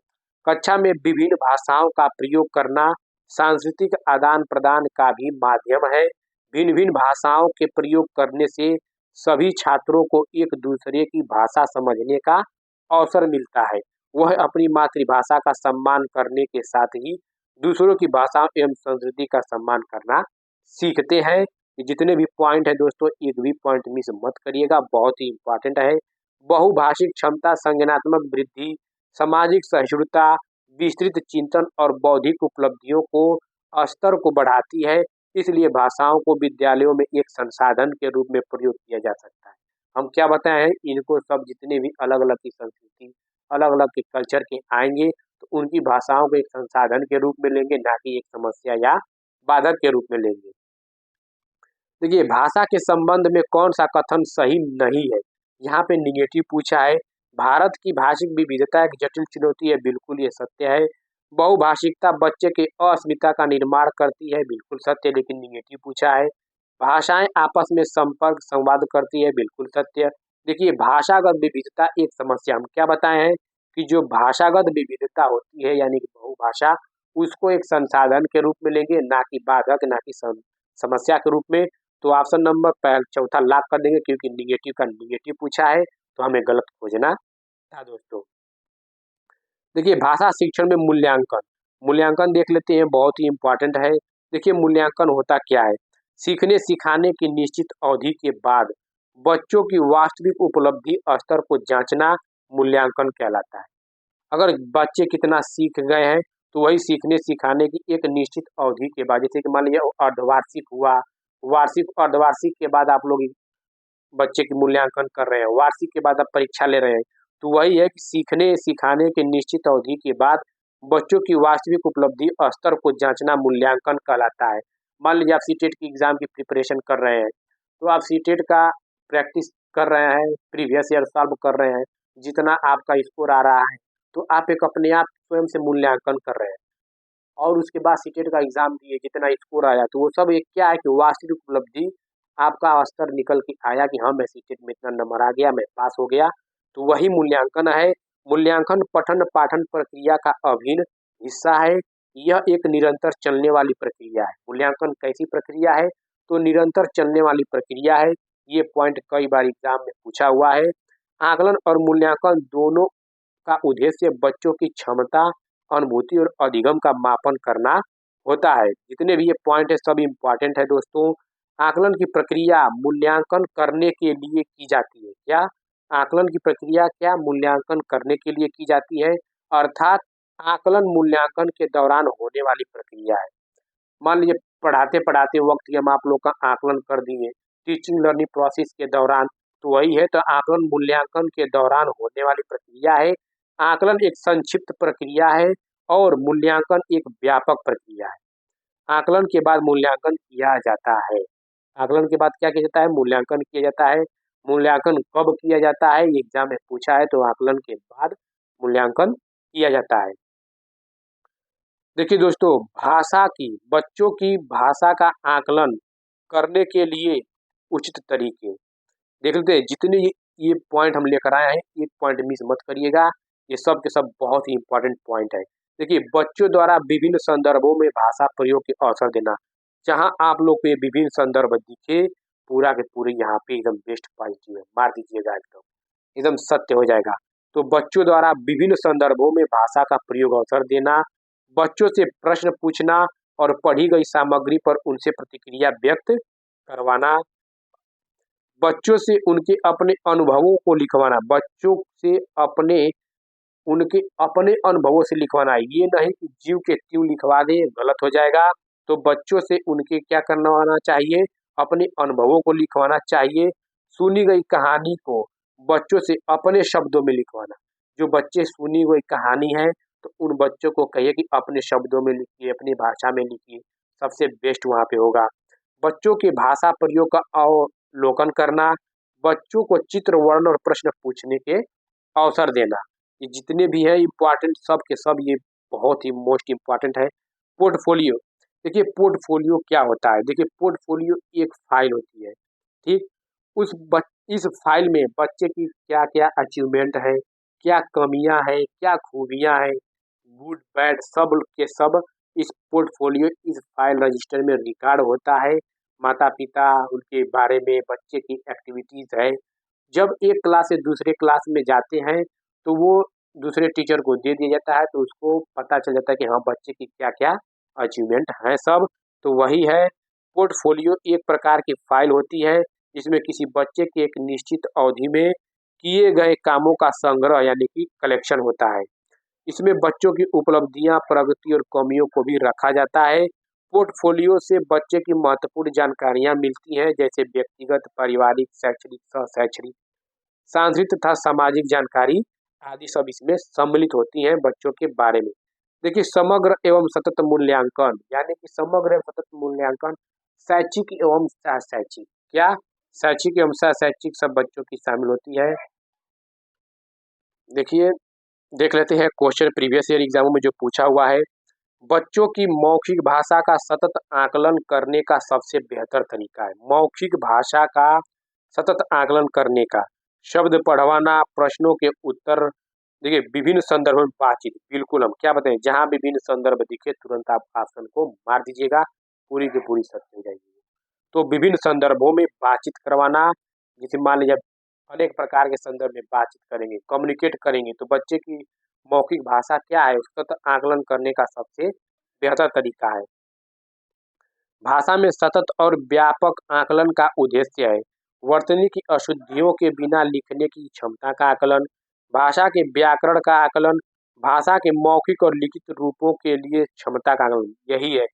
कक्षा में विभिन्न भाषाओं का प्रयोग करना सांस्कृतिक आदान प्रदान का भी माध्यम है। भिन्न भिन्न भाषाओं के प्रयोग करने से सभी छात्रों को एक दूसरे की भाषा समझने का अवसर मिलता है। वह अपनी मातृभाषा का सम्मान करने के साथ ही दूसरों की भाषा एवं संस्कृति का सम्मान करना सीखते हैं। जितने भी पॉइंट है दोस्तों एक भी पॉइंट मिस मत करिएगा, बहुत ही इंपॉर्टेंट है। बहुभाषिक क्षमता संज्ञानात्मक वृद्धि, सामाजिक सहिष्णुता, विस्तृत चिंतन और बौद्धिक उपलब्धियों को स्तर को बढ़ाती है। इसलिए भाषाओं को विद्यालयों में एक संसाधन के रूप में प्रयोग किया जा सकता है। हम क्या बताए हैं, इनको सब जितने भी अलग अलग की संस्कृति अलग अलग के कल्चर के आएंगे तो उनकी भाषाओं को एक संसाधन के रूप में लेंगे, ना कि एक समस्या या बाधक के रूप में लेंगे। देखिए, भाषा के संबंध में कौन सा कथन सही नहीं है। यहाँ पे निगेटिव पूछा है। भारत की भाषिक विविधता एक जटिल चुनौती है, बिल्कुल ये सत्य है। बहुभाषिकता बच्चे की अस्मिता का निर्माण करती है, बिल्कुल सत्य, लेकिन निगेटिव पूछा है। भाषाएं आपस में संपर्क संवाद करती है, बिल्कुल सत्य। देखिए, भाषागत विविधता एक समस्या, हम क्या बताए हैं कि जो भाषागत विविधता होती है यानी कि बहुभाषा, उसको एक संसाधन के रूप में लेंगे, ना कि बाधक, ना कि समस्या के रूप में। तो ऑप्शन नंबर चौथा लॉक कर देंगे, क्योंकि निगेटिव का निगेटिव पूछा है तो हमें गलत खोजना था दोस्तों। देखिए, भाषा शिक्षण में मूल्यांकन, मूल्यांकन देख लेते हैं, बहुत ही इंपॉर्टेंट है। देखिए, मूल्यांकन होता क्या है। सीखने सिखाने की निश्चित अवधि के बाद बच्चों की वास्तविक उपलब्धि स्तर को जांचना मूल्यांकन कहलाता है। अगर बच्चे कितना सीख गए हैं तो वही सीखने सिखाने की एक निश्चित अवधि के बाद, जैसे कि मान लीजिए अर्धवार्षिक हुआ, वार्षिक अर्धवार्षिक के बाद आप लोग बच्चे की मूल्यांकन कर रहे हैं, वार्षिक के बाद आप परीक्षा ले रहे हैं, तो वही है कि सीखने सिखाने के निश्चित अवधि के बाद बच्चों की वास्तविक उपलब्धि स्तर को जांचना मूल्यांकन कहलाता है। मान लीजिए आप सीटेट की एग्जाम की प्रिपरेशन कर रहे हैं, तो आप सीटेट का प्रैक्टिस कर रहे हैं, प्रीवियस ईयर सॉल्व कर रहे हैं, जितना आपका स्कोर आ रहा है तो आप एक अपने आप स्वयं से मूल्यांकन कर रहे हैं। और उसके बाद सीटेट का एग्जाम दिए, जितना स्कोर आया, तो वो सब एक क्या है कि वास्तविक उपलब्धि आपका स्तर निकल के आया कि हाँ मैं सीटेट में इतना नंबर आ गया, मैं पास हो गया, तो वही मूल्यांकन है। मूल्यांकन पठन पाठन प्रक्रिया का अभिन्न हिस्सा है। यह एक निरंतर चलने वाली प्रक्रिया है। मूल्यांकन कैसी प्रक्रिया है, तो निरंतर चलने वाली प्रक्रिया है। ये पॉइंट कई बार एग्जाम में पूछा हुआ है। आकलन और मूल्यांकन दोनों का उद्देश्य बच्चों की क्षमता, अनुभूति और अधिगम का मापन करना होता है। जितने भी ये पॉइंट है सब इम्पॉर्टेंट है दोस्तों। आकलन की प्रक्रिया मूल्यांकन करने के लिए की जाती है। क्या आकलन की प्रक्रिया क्या मूल्यांकन करने के लिए की जाती है, अर्थात आकलन मूल्यांकन के दौरान होने वाली प्रक्रिया है। मान लीजिए पढ़ाते पढ़ाते वक्त हम आप लोग का आकलन कर दिए टीचिंग लर्निंग प्रोसेस के दौरान, तो वही है। तो आकलन मूल्यांकन के दौरान होने वाली प्रक्रिया है। आकलन एक संक्षिप्त प्रक्रिया है और मूल्यांकन एक व्यापक प्रक्रिया है। आकलन के बाद मूल्यांकन किया जाता है। आकलन के बाद क्या किया जाता है, मूल्यांकन किया जाता है। मूल्यांकन कब किया जाता है, ये एग्जाम में पूछा है, तो आकलन के बाद मूल्यांकन किया जाता है। देखिए दोस्तों, भाषा की बच्चों की भाषा का आकलन करने के लिए उचित तरीके देख लेते हैं। जितने ये पॉइंट हम लेकर आए हैं, एक पॉइंट मिस मत करिएगा, ये सब के सब बहुत ही इंपॉर्टेंट पॉइंट है। देखिए, बच्चों द्वारा विभिन्न संदर्भों में भाषा प्रयोग के अवसर देना। जहां आप लोग को ये विभिन्न संदर्भ दिखे, पूरा के पूरे यहाँ पे एकदम बेस्ट पॉजिटिव है, मार दीजिएगा, एकदम सत्य हो जाएगा। तो बच्चों द्वारा विभिन्न संदर्भों में भाषा का प्रयोग अवसर देना, बच्चों से प्रश्न पूछना और पढ़ी गई सामग्री पर उनसे प्रतिक्रिया व्यक्त करवाना, बच्चों से उनके अपने अनुभवों को लिखवाना, बच्चों से उनके अपने अनुभवों से लिखवाना। ये नहीं कि ज्यों के त्यों लिखवा दें, गलत हो जाएगा। तो बच्चों से उनके क्या करवाना चाहिए, अपने अनुभवों को लिखवाना चाहिए। सुनी गई कहानी को बच्चों से अपने शब्दों में लिखवाना। जो बच्चे सुनी हुई कहानी है तो उन बच्चों को कहिए कि अपने शब्दों में लिखिए, अपनी भाषा में लिखिए, सबसे बेस्ट वहाँ पे होगा। बच्चों के भाषा प्रयोग का अवलोकन करना, बच्चों को चित्र वर्ण और प्रश्न पूछने के अवसर देना। ये जितने भी हैं इम्पॉर्टेंट, सब के सब ये बहुत ही मोस्ट इम्पॉर्टेंट है। पोर्टफोलियो, देखिए पोर्टफोलियो क्या होता है। देखिए, पोर्टफोलियो एक फाइल होती है, ठीक। इस फाइल में बच्चे की क्या क्या अचीवमेंट है, क्या कमियां हैं, क्या खूबियां हैं, गुड बैड सब के सब इस पोर्टफोलियो इस फाइल रजिस्टर में रिकॉर्ड होता है। माता पिता उनके बारे में, बच्चे की एक्टिविटीज है। जब एक क्लास से दूसरे क्लास में जाते हैं तो वो दूसरे टीचर को दे दिया जाता है, तो उसको पता चल जाता है कि हाँ बच्चे की क्या क्या अचीवमेंट है सब। तो वही है, पोर्टफोलियो एक प्रकार की फाइल होती है जिसमें किसी बच्चे के एक निश्चित अवधि में किए गए कामों का संग्रह यानी कि कलेक्शन होता है। इसमें बच्चों की उपलब्धियां, प्रगति और कमियों को भी रखा जाता है। पोर्टफोलियो से बच्चे की महत्वपूर्ण जानकारियां मिलती हैं, जैसे व्यक्तिगत, पारिवारिक, शैक्षणिक, सह शैक्षणिक, सांस्कृतिक तथा सामाजिक जानकारी आदि सब इसमें सम्मिलित होती हैं बच्चों के बारे में। देखिए समग्र एवं सतत मूल्यांकन, यानी कि समग्र एवं सतत मूल्यांकन शैक्षिक एवं सहशैक्षिक, क्या शैक्षिक एवं सहशैक्षिक सब बच्चों की शामिल होती है। देखिए देख लेते हैं क्वेश्चन प्रीवियस ईयर एग्जामों में जो पूछा हुआ है। बच्चों की मौखिक भाषा का सतत आकलन करने का सबसे बेहतर तरीका है। मौखिक भाषा का सतत आकलन करने का, शब्द पढ़वाना, प्रश्नों के उत्तर। देखिए विभिन्न संदर्भों में बातचीत, बिल्कुल हम क्या बताएं, जहां विभिन्न संदर्भ दिखे तुरंत आप ऑप्शन को मार दीजिएगा, पूरी की पूरी सत्य हो जाएगी। तो विभिन्न संदर्भों में बातचीत करवाना, जैसे मान लीजिए अनेक प्रकार के संदर्भ में बातचीत करेंगे, कम्युनिकेट करेंगे, तो बच्चे की मौखिक भाषा क्या है उसका आकलन करने का सबसे बेहतर तरीका है। भाषा में सतत और व्यापक आकलन का उद्देश्य है वर्तनी की अशुद्धियों के बिना लिखने की क्षमता का आकलन, भाषा के व्याकरण का आकलन, भाषा के मौखिक और लिखित रूपों के लिए क्षमता का आकलन, यही है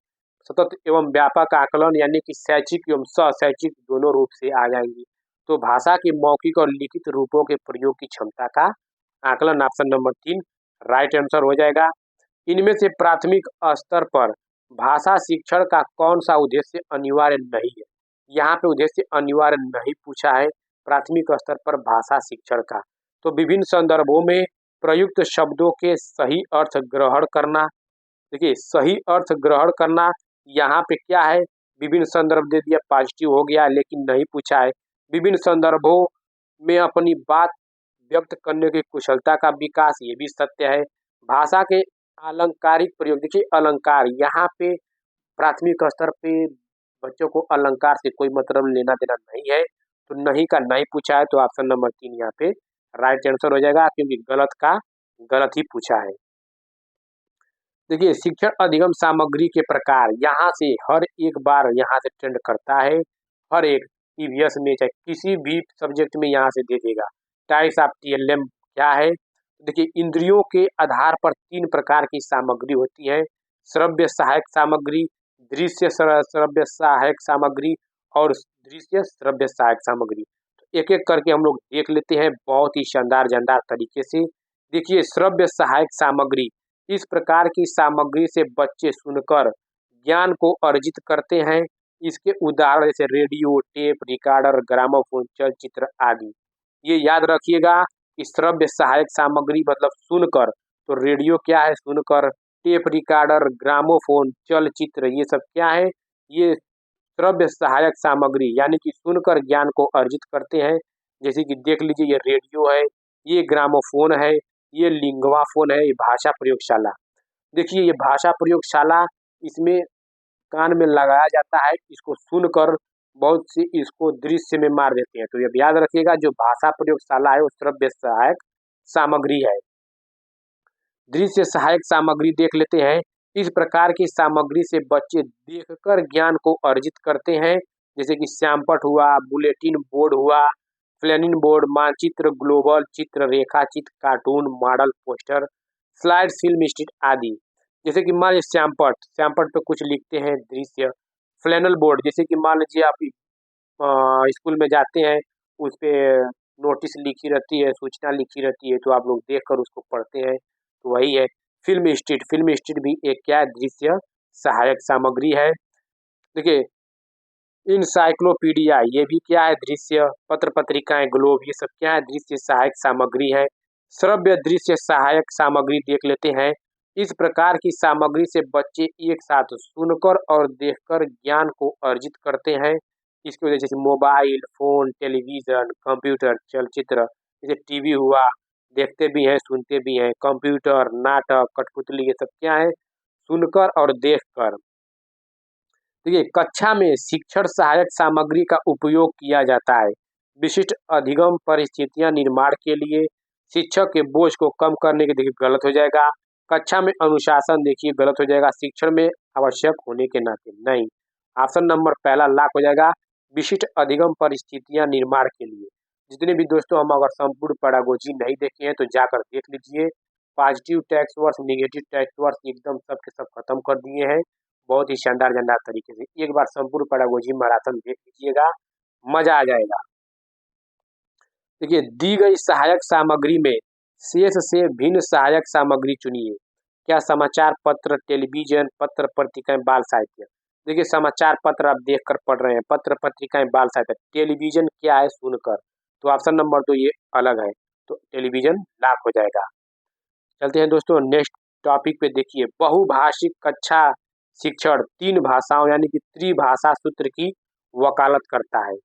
सतत एवं व्यापक आकलन, यानी कि शैक्षिक एवं सहशैक्षिक दोनों रूप से आ जाएंगी। तो भाषा के मौखिक और लिखित रूपों के प्रयोग की क्षमता का आकलन, ऑप्शन नंबर 3 राइट आंसर हो जाएगा। इनमें से प्राथमिक स्तर पर भाषा शिक्षण का कौन सा उद्देश्य अनिवार्य नहीं है। यहाँ पे उद्देश्य अनिवार्य नहीं पूछा है प्राथमिक स्तर पर भाषा शिक्षण का। तो विभिन्न संदर्भों में प्रयुक्त शब्दों के सही अर्थ ग्रहण करना। देखिए सही अर्थ ग्रहण करना, यहाँ पे क्या है, विभिन्न संदर्भ दे दिया, पॉजिटिव हो गया, लेकिन नहीं पूछा है विभिन्न संदर्भों में अपनी बात व्यक्त करने की कुशलता का विकास, ये भी सत्य है। भाषा के अलंकारिक प्रयोग, देखिए अलंकार, यहाँ पे प्राथमिक स्तर पे बच्चों को अलंकार से कोई मतलब लेना देना नहीं है, तो नहीं का नहीं पूछा है, तो ऑप्शन नंबर 3 यहाँ पे राइट आंसर हो जाएगा, क्योंकि गलत का गलत ही पूछा है। देखिए शिक्षण अधिगम सामग्री के प्रकार, यहाँ से हर एक बार यहाँ से ट्रेंड करता है, हर एक ईवीएस में चाहे किसी भी सब्जेक्ट में यहाँ से दे देगा। टाइप्स ऑफ टीएलएम क्या है, देखिए इंद्रियों के आधार पर 3 प्रकार की सामग्री होती है, श्रव्य सहायक सामग्री, दृश्य श्रव्य सहायक सामग्री और दृश्य श्रव्य सहायक सामग्री। तो एक एक करके हम लोग देख लेते हैं बहुत ही शानदार जानदार तरीके से। देखिए श्रव्य सहायक सामग्री, इस प्रकार की सामग्री से बच्चे सुनकर ज्ञान को अर्जित करते हैं। इसके उदाहरण जैसे रेडियो, टेप रिकॉर्डर, ग्रामोफोन, चलचित्र आदि। ये याद रखिएगा कि श्रव्य सहायक सामग्री मतलब सुनकर, तो रेडियो क्या है सुनकर, टेप रिकॉर्डर, ग्रामोफोन, चलचित्र, ये सब क्या है, ये श्रव्य सहायक सामग्री यानी कि सुनकर ज्ञान को अर्जित करते हैं। जैसे कि देख लीजिए ये रेडियो है, ये ग्रामोफोन है, ये लिंगवा फोन है, ये भाषा प्रयोगशाला। देखिए ये भाषा प्रयोगशाला, इसमें कान में लगाया जाता है, इसको सुनकर बहुत सी इसको दृश्य में मार देते हैं। तो ये याद रखिएगा जो भाषा प्रयोगशाला है वो श्रव्य सहायक सामग्री है। दृश्य सहायक सामग्री देख लेते हैं। इस प्रकार की सामग्री से बच्चे देखकर ज्ञान को अर्जित करते हैं, जैसे कि श्यामपट हुआ, बुलेटिन बोर्ड हुआ, फ्लैनिन बोर्ड, मानचित्र, ग्लोबल चित्र, रेखा चित्र, cartoon, model, poster, slide, film stick आदि। जैसे कि मान लीजिए श्यामपट, श्यामपट पे कुछ लिखते हैं दृश्य। फ्लैनल बोर्ड, जैसे कि मान लीजिए आप स्कूल में जाते हैं, उस पे नोटिस लिखी रहती है, सूचना लिखी रहती है, तो आप लोग देखकर उसको पढ़ते हैं, तो वही है। फिल्म स्टिक, फिल्म स्टिक भी एक क्या है, दृश्य सहायक सामग्री है। देखिए इंसाइक्लोपीडिया, ये भी क्या है, दृश्य। पत्र पत्रिकाएं, ग्लोब, ये सब क्या है, दृश्य सहायक सामग्री है। श्रव्य दृश्य सहायक सामग्री देख लेते हैं। इस प्रकार की सामग्री से बच्चे एक साथ सुनकर और देखकर ज्ञान को अर्जित करते हैं। इसकी वजह से मोबाइल फोन, टेलीविजन, कंप्यूटर, चलचित्र, जैसे टीवी हुआ, देखते भी हैं सुनते भी हैं, कंप्यूटर, नाटक, कठपुतली, ये सब क्या है, सुनकर और देखकर। देखिए कक्षा में शिक्षण सहायक सामग्री का उपयोग किया जाता है विशिष्ट अधिगम परिस्थितियां निर्माण के लिए, शिक्षक के बोझ को कम करने के, देखिए गलत हो जाएगा। कक्षा में अनुशासन, देखिए गलत हो जाएगा, शिक्षण में आवश्यक होने के नाते नहीं। ऑप्शन नंबर पहला लाख हो जाएगा, विशिष्ट अधिगम परिस्थितियां निर्माण के लिए। जितने भी दोस्तों हम अगर संपूर्ण पैडागोजी नहीं देखे हैं तो जाकर देख लीजिए। Positive text versus, negative text versus एकदम सब के सब खत्म कर दिए हैं बहुत ही शानदार जानदार तरीके से। एक बार संपूर्ण पैडागोजी मैराथन देख लीजिएगा, मजा आ जाएगा। देखिए दी गई सहायक सामग्री में शेष से भिन्न सहायक सामग्री चुनिए। क्या समाचार पत्र, टेलीविजन, पत्र पत्रिकाएं, बाल साहित्य। देखिए समाचार पत्र आप देखकर पढ़ रहे हैं, पत्र पत्रिकाएं, बाल साहित्य। टेलीविजन क्या है सुनकर, तो ऑप्शन नंबर 2 ये अलग है, तो टेलीविजन लॉक हो जाएगा। चलते हैं दोस्तों नेक्स्ट टॉपिक पे। देखिए बहुभाषिक कक्षा शिक्षण 3 भाषाओं यानी कि त्रिभाषा सूत्र की वकालत करता है।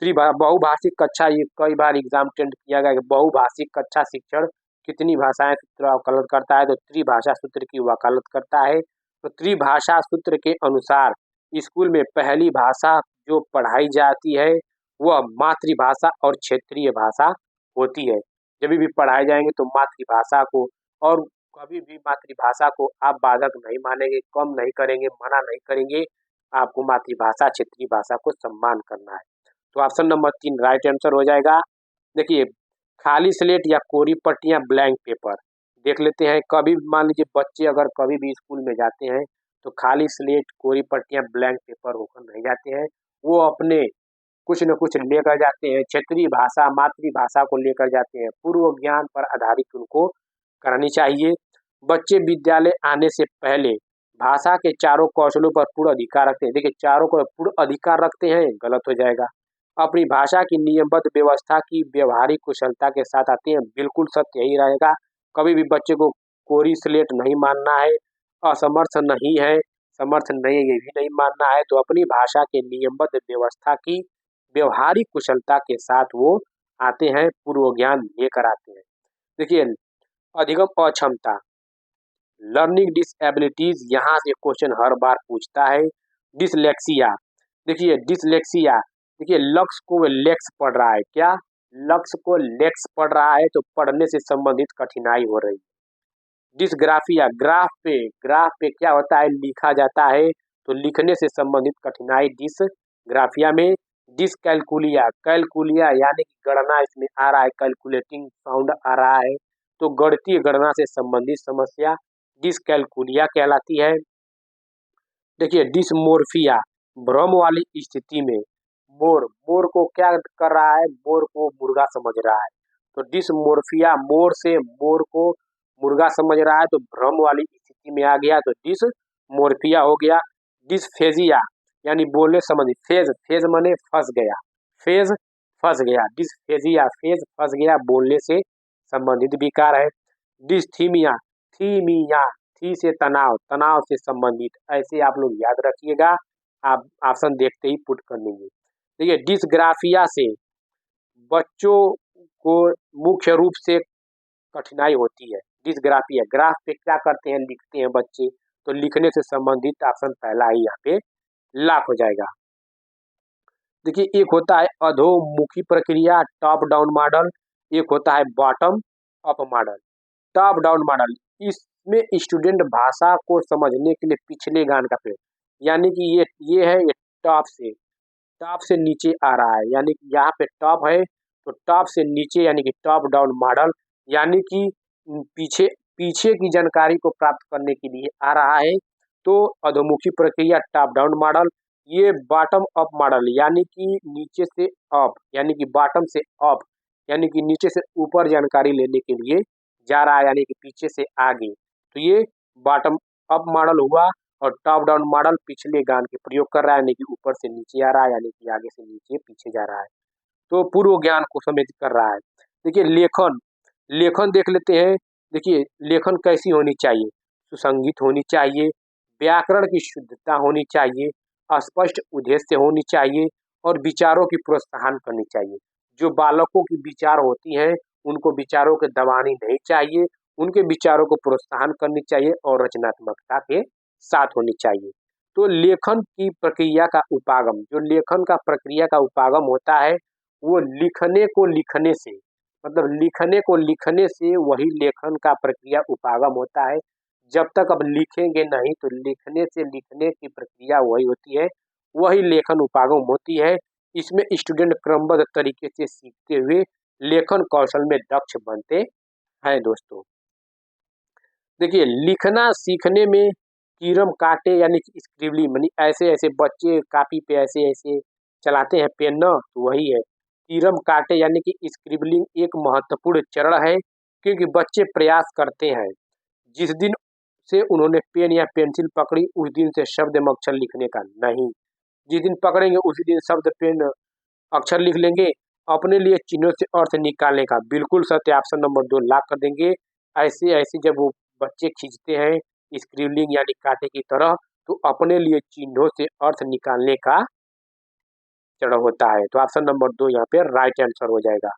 बहुभाषिक कक्षा, ये कई बार एग्जाम टेंड किया गया कि बहुभाषिक कक्षा शिक्षण कितनी भाषाएं सूत्र वकालत करता है, तो त्रिभाषा सूत्र की वकालत करता है। तो त्रिभाषा सूत्र के अनुसार स्कूल में पहली भाषा जो पढ़ाई जाती है वह मातृभाषा और क्षेत्रीय भाषा होती है। जब भी पढ़ाए जाएंगे तो मातृभाषा को, और कभी भी मातृभाषा को आप बाधक नहीं मानेंगे, कम नहीं करेंगे, मना नहीं करेंगे। आपको मातृभाषा क्षेत्रीय भाषा को सम्मान करना है। तो ऑप्शन नंबर 3 राइट आंसर हो जाएगा। देखिए खाली स्लेट या कोरी पट्टियां, ब्लैंक पेपर देख लेते हैं। कभी मान लीजिए बच्चे अगर कभी भी स्कूल में जाते हैं तो खाली स्लेट, कोरी पट्टियां, ब्लैंक पेपर होकर नहीं जाते हैं। वो अपने कुछ न कुछ लेकर जाते हैं, क्षेत्रीय भाषा, मातृभाषा को लेकर जाते हैं। पूर्व ज्ञान पर आधारित उनको करनी चाहिए। बच्चे विद्यालय आने से पहले भाषा के चारों कौशलों पर पूर्ण अधिकार रखते हैं। देखिए चारों को पूर्ण अधिकार रखते हैं, गलत हो जाएगा। अपनी भाषा की नियमबद्ध व्यवस्था की व्यवहारिक कुशलता के साथ आते हैं, बिल्कुल सत्य यही रहेगा। कभी भी बच्चे को कोरी स्लेट नहीं मानना है, असमर्थ नहीं है, समर्थ नहीं है ये भी नहीं मानना है। तो अपनी भाषा के नियमबद्ध व्यवस्था की व्यवहारिक कुशलता के साथ वो आते हैं, पूर्व ज्ञान लेकर आते हैं। देखिए अधिगम अक्षमता, लर्निंग डिसएबिलिटीज, यहाँ से क्वेश्चन हर बार पूछता है। डिसलेक्सिया, देखिए डिसलेक्सिया, देखिए लक्ष्य को लेक्स पढ़ रहा है, क्या लक्ष्य को लेक्स पढ़ रहा है, तो पढ़ने से संबंधित कठिनाई हो रही है। डिसग्राफिया, ग्राफ पे क्या होता है, लिखा जाता है, तो लिखने से संबंधित कठिनाई डिसग्राफिया में। डिसकैलकुलिया, कैलकुलिया यानी कि गणना इसमें आ रहा है, कैलकुलेटिंग साउंड आ रहा है, तो गणितीय गणना से संबंधित समस्या डिसकैलकुलिया कहलाती है। देखिए डिसमोर्फिया, भ्रम वाली स्थिति में मोर को क्या कर रहा है, मोर को मुर्गा समझ रहा है, तो डिसमोर्फिया मोर से मोर को मुर्गा समझ रहा है, तो भ्रम वाली स्थिति में आ गया, तो डिसमोर्फिया हो गया। डिसफेजिया यानी बोलने संबंधी, फेज माने फंस गया, फेज फंस गया, डिसफेजिया फेज फंस गया, बोलने से संबंधित विकार है। डिस्थीमिया, थीमिया, थी से तनाव, तनाव से संबंधित, ऐसे आप लोग याद रखिएगा, आप ऑप्शन देखते ही पुट कर लेंगे। देखिए डिसग्राफिया से बच्चों को मुख्य रूप से कठिनाई होती है। डिसग्राफिया, ग्राफ पे क्या करते हैं, लिखते हैं बच्चे, तो लिखने से संबंधित ऑप्शन पहला ही यहाँ पे लॉक हो जाएगा। देखिए एक होता है अधोमुखी प्रक्रिया, टॉप डाउन मॉडल, एक होता है bottom up model. Top down model, इसमें स्टूडेंट भाषा को समझने के लिए पिछले गान का पेड़, यानी कि ये है, ये टॉप से नीचे आ रहा है, यानी कि यहाँ पे टॉप है तो टॉप से नीचे, यानी कि टॉप डाउन मॉडल, यानी कि पीछे पीछे की जानकारी को प्राप्त करने के लिए आ रहा है, तो अधोमुखी प्रक्रिया टॉप डाउन मॉडल। ये बॉटम अप मॉडल, यानी कि नीचे से अप, यानी कि बॉटम से अप, यानी कि नीचे से ऊपर जानकारी लेने के लिए जा रहा है, यानी कि पीछे से आगे, तो ये बॉटम अप मॉडल हुआ। और टॉप डाउन मॉडल पिछले गान के प्रयोग कर रहा है, यानी कि ऊपर से नीचे आ रहा है, यानी कि आगे से नीचे पीछे जा रहा है, तो पूर्व ज्ञान को समेत कर रहा है। देखिए लेखन, लेखन देख लेते हैं। देखिए लेखन कैसी होनी चाहिए, सुसंगीत होनी चाहिए, व्याकरण की शुद्धता होनी चाहिए, स्पष्ट उद्देश्य होनी चाहिए, और विचारों की प्रोत्साहन करनी चाहिए। जो बालकों की विचार होती हैं उनको विचारों के दबानी नहीं चाहिए, उनके विचारों को प्रोत्साहन करनी चाहिए और रचनात्मकता के साथ होनी चाहिए। तो लेखन की प्रक्रिया का उपागम, जो लेखन का प्रक्रिया का उपागम होता है वो लिखने को लिखने से, मतलब लिखने को लिखने से वही लेखन का प्रक्रिया उपागम होता है। जब तक अब लिखेंगे नहीं तो लिखने से लिखने की प्रक्रिया वही होती है, वही लेखन उपागम होती है। इसमें स्टूडेंट क्रमबद्ध तरीके से सीखते हुए लेखन कौशल में दक्ष बनते हैं दोस्तों। देखिए लिखना सीखने में कीरम काटे, यानी कि स्क्रिबलिंग, यानी ऐसे ऐसे बच्चे कापी पे ऐसे ऐसे चलाते हैं पेन न, तो वही है कीरम काटे, यानी कि स्क्रिबलिंग एक महत्वपूर्ण चरण है क्योंकि बच्चे प्रयास करते हैं। जिस दिन से उन्होंने पेन या पेंसिल पकड़ी उस दिन से शब्द एवं अक्षर लिखने का नहीं, जिस दिन पकड़ेंगे उसी दिन शब्द पेन अक्षर लिख लेंगे। अपने लिए चिन्हों से अर्थ निकालने का बिल्कुल सत्य, ऑप्शन नंबर 2 लॉक कर देंगे। ऐसे ऐसे जब वो बच्चे खींचते हैं स्क्रिबलिंग यानी कांटे की तरह, तो अपने लिए चिन्हों से अर्थ निकालने का चरण होता है। तो ऑप्शन नंबर 2 यहाँ पे राइट आंसर हो जाएगा।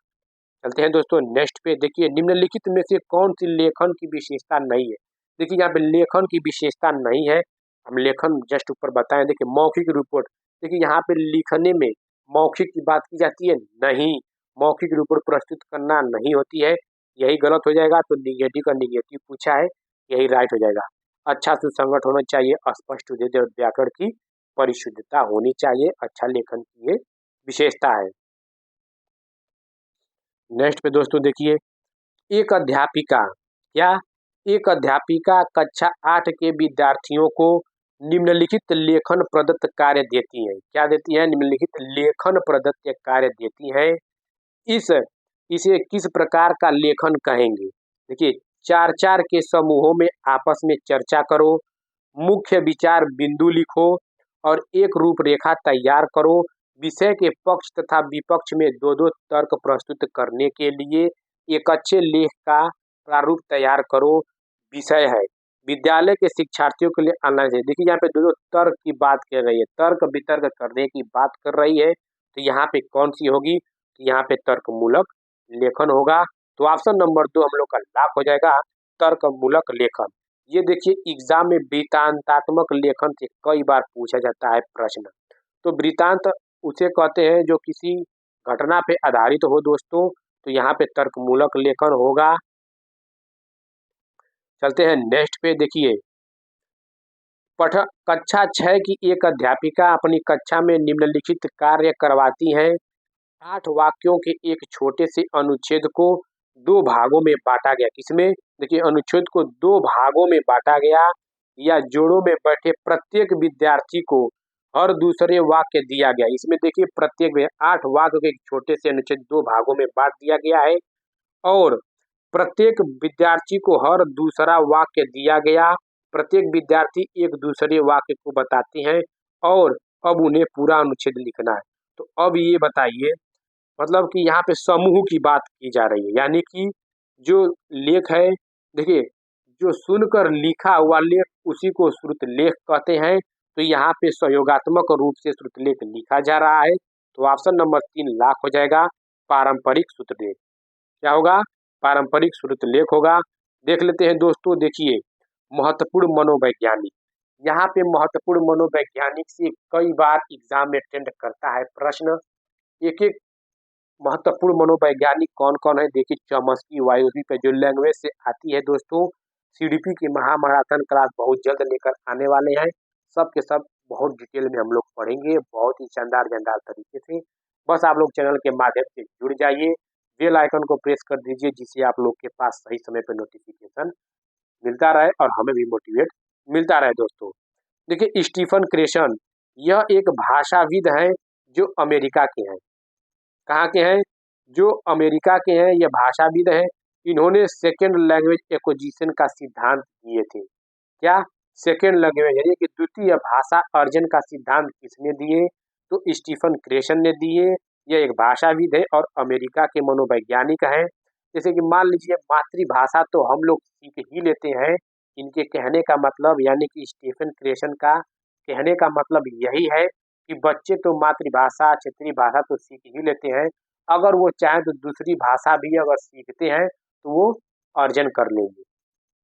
चलते हैं दोस्तों नेक्स्ट पे। देखिए निम्नलिखित में से कौन सी लेखन की विशेषता नहीं है। देखिए यहाँ पे लेखन की विशेषता नहीं है, हम लेखन जस्ट ऊपर बताएं। देखिए मौखिक रिपोर्ट, देखिए यहाँ पे लिखने में मौखिक की बात की जाती है नहीं, मौखिक रिपोर्ट प्रस्तुत करना नहीं होती है, यही गलत हो जाएगा। तो निगेटिव का निगेटिव पूछा है, यही राइट हो जाएगा। अच्छा सुसंगत होना चाहिए, स्पष्ट उद्देश्य और व्याकरण की परिशुद्धता होनी चाहिए, अच्छा लेखन की ये विशेषता है। नेक्स्ट पे दोस्तों देखिए, एक अध्यापिका क्या एक अध्यापिका कक्षा 8 के विद्यार्थियों को निम्नलिखित लेखन प्रदत्त कार्य देती है। क्या देती है? निम्नलिखित लेखन प्रदत्त कार्य देती है। इस इसे किस प्रकार का लेखन कहेंगे? देखिए 4-4 के समूहों में आपस में चर्चा करो, मुख्य विचार बिंदु लिखो और एक रूपरेखा तैयार करो। विषय के पक्ष तथा विपक्ष में 2-2 तर्क प्रस्तुत करने के लिए एक अच्छे लेख का प्रारूप तैयार करो। विषय है विद्यालय के शिक्षार्थियों के लिए ऑनलाइन है। देखिए यहाँ पे 2-2 तर्क की बात कर रही है, तर्क वितर्क करने की बात कर रही है, तो यहाँ पे कौन सी होगी? तो यहाँ पे तर्कमूलक लेखन होगा। तो ऑप्शन नंबर 2 हम लोग का लॉक हो जाएगा, तर्कमूलक लेखन। ये देखिए एग्जाम में वृत्तांतात्मक लेखन से कई बार पूछा जाता है प्रश्न। तो वृत्तांत उसे कहते हैं जो किसी घटना पे आधारित हो दोस्तों, तो यहाँ पे तर्कमूलक लेखन होगा। चलते हैं नेक्स्ट पे। देखिए कक्षा 6 की एक अध्यापिका अपनी कक्षा में निम्नलिखित कार्य करवाती है। 8 वाक्यों के एक छोटे से अनुच्छेद को 2 भागों में बांटा गया। किसमें? देखिए अनुच्छेद को 2 भागों में बांटा गया या जोड़ों में बैठे प्रत्येक विद्यार्थी को हर दूसरे वाक्य दिया गया। इसमें देखिए प्रत्येक 8 वाक्य के एक छोटे से अनुच्छेद 2 भागों में बांट दिया गया है और प्रत्येक विद्यार्थी को हर दूसरा वाक्य दिया गया। प्रत्येक विद्यार्थी एक दूसरे वाक्य को बताते हैं और अब उन्हें पूरा अनुच्छेद लिखना है। तो अब ये बताइए, मतलब कि यहाँ पे समूह की बात की जा रही है, यानी कि जो लेख है, देखिए जो सुनकर लिखा हुआ लेख उसी को श्रुतलेख कहते हैं। तो यहाँ पे सहयोगात्मक रूप से श्रुतलेख लिखा जा रहा है। तो ऑप्शन नंबर 3 लॉक हो जाएगा, पारंपरिक श्रुतलेख। क्या होगा? पारंपरिक श्रुतलेख होगा। देख लेते हैं दोस्तों, देखिए महत्वपूर्ण मनोवैज्ञानिक, यहाँ पे महत्वपूर्ण मनोवैज्ञानिक से कई बार एग्जाम में अटेंड करता है प्रश्न। एक एक महत्वपूर्ण मनोवैज्ञानिक कौन कौन है? देखिए चॉम्स्की, वायोस्की पे जो लैंग्वेज से आती है दोस्तों। सीडीपी की महामैराथन क्लास बहुत जल्द लेकर आने वाले हैं, सब के सब बहुत डिटेल में हम लोग पढ़ेंगे, बहुत ही शानदार जानदार तरीके से। बस आप लोग चैनल के माध्यम से जुड़ जाइए, बेल आइकन को प्रेस कर दीजिए, जिससे आप लोग के पास सही समय पर नोटिफिकेशन मिलता रहे और हमें भी मोटिवेट मिलता रहे दोस्तों। देखिए स्टीफन क्रेशन, यह एक भाषाविद है जो अमेरिका के हैं। कहाँ के हैं? जो अमेरिका के हैं, ये भाषाविद हैं। इन्होंने सेकेंड लैंग्वेज एक्विजिशन का सिद्धांत दिए थे। क्या? सेकेंड लैंग्वेज यानी कि द्वितीय भाषा अर्जन का सिद्धांत किसने दिए? तो स्टीफन क्रेशन ने दिए। यह एक भाषाविद है और अमेरिका के मनोवैज्ञानिक हैं। जैसे कि मान लीजिए मातृभाषा तो हम लोग सीख ही लेते हैं, इनके कहने का मतलब यानी कि स्टीफन क्रेशन का कहने का मतलब यही है कि बच्चे तो मातृभाषा क्षेत्रीय भाषा तो सीख ही लेते हैं, अगर वो चाहें तो दूसरी भाषा भी अगर सीखते हैं तो वो अर्जन कर लेंगे,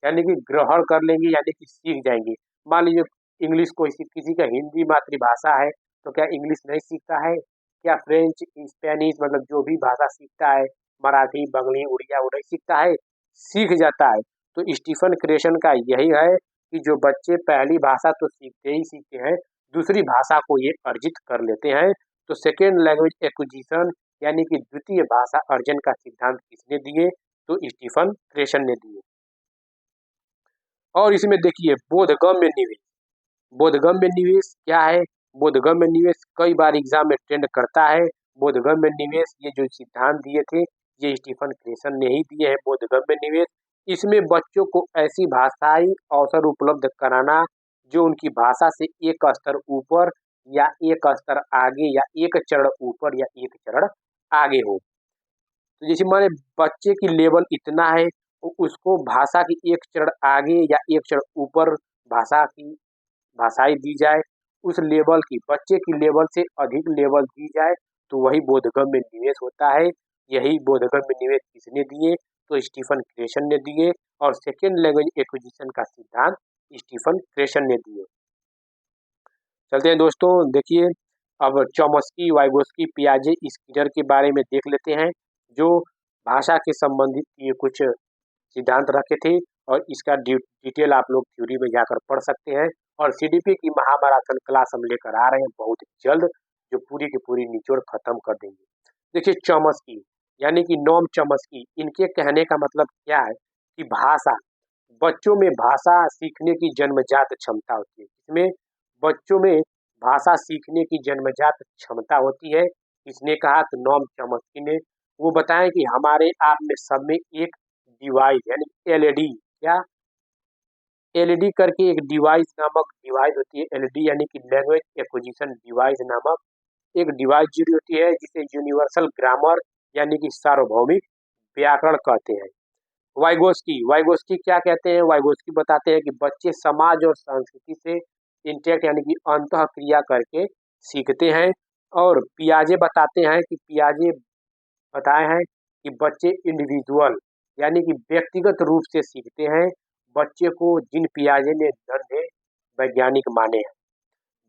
यानी कि ग्रहण कर लेंगे, यानी कि सीख जाएंगे। मान लीजिए इंग्लिश को किसी का हिंदी मातृभाषा है तो क्या इंग्लिश नहीं सीखता है? क्या फ्रेंच, स्पेनिश, मतलब जो भी भाषा सीखता है, मराठी, बंगली, उड़िया, वो नहीं सीखता है? सीख जाता है। तो स्टीफन क्रेशन का यही है कि जो बच्चे पहली भाषा तो सीखते ही सीखते हैं, दूसरी भाषा को ये अर्जित कर लेते हैं। तो सेकेंड लैंग्वेज एक्विजिशन यानी कि द्वितीय भाषा अर्जन का सिद्धांत किसने दिए? तो स्टीफन क्रेशन ने दिए। और इसमें देखिए बोधगम्य निवेश, बोधगम्य निवेश क्या है? बोधगम्य निवेश कई बार एग्जाम में ट्रेंड करता है। बोधगम्य निवेश ये जो सिद्धांत दिए थे ये स्टीफन क्रेशन ने ही दिए हैं बोधगम्य निवेश। इसमें बच्चों को ऐसी भाषाई अवसर उपलब्ध कराना जो उनकी भाषा से एक स्तर ऊपर या एक स्तर आगे या एक चरण ऊपर या एक चरण आगे हो। तो जैसे माने बच्चे की लेवल इतना है तो उसको भाषा की एक चरण आगे या एक चरण ऊपर भाषाएं दी जाए, उस लेवल की बच्चे की लेवल से अधिक लेवल दी जाए तो वही बोधगम्य निवेश होता है। यही बोधगम्य निवेश किसने दिए? तो स्टीफन क्रेशन ने दिए और सेकेंड लैंग्वेज एक्विजिशन का सिद्धांत स्टीफन क्रेशन ने दिए। चलते हैं दोस्तों, देखिए अब चॉम्स्की, वाइगोस्की, पियाजे, स्किनर के बारे में देख लेते हैं जो भाषा के संबंधित ये कुछ सिद्धांत रखे थे और इसका डिटेल आप लोग थ्योरी में जाकर पढ़ सकते हैं। और सीडीपी की महामैराथन क्लास हम लेकर आ रहे हैं बहुत जल्द, जो पूरी की पूरी निचोड़ खत्म कर देंगे। देखिए चॉम्स्की यानी कि नोम चॉम्स्की, इनके कहने का मतलब क्या है कि भाषा, बच्चों में भाषा सीखने की जन्मजात क्षमता होती है। इसमें बच्चों में भाषा सीखने की जन्मजात क्षमता होती है। इसने कहा तो नोम चॉम्स्की ने वो बताया कि हमारे आप में सब में एक डिवाइस यानी एलईडी, क्या एलईडी करके एक डिवाइस नामक डिवाइस होती है। एलईडी यानी कि लैंग्वेज एक्विजिशन डिवाइस नामक एक डिवाइस जुड़ी होती है जिसे यूनिवर्सल ग्रामर यानी कि सार्वभौमिक व्याकरण कहते हैं। वाइगोस्की क्या कहते हैं? वाइगोस्की बताते हैं कि बच्चे समाज और संस्कृति से इंटैक्ट यानी कि अंतः क्रिया करके सीखते हैं। और पियाजे बताते हैं कि पियाजे बताए हैं कि बच्चे इंडिविजुअल यानी कि व्यक्तिगत रूप से सीखते हैं। बच्चे को जिन पियाजे ने नन्हे वैज्ञानिक माने हैं।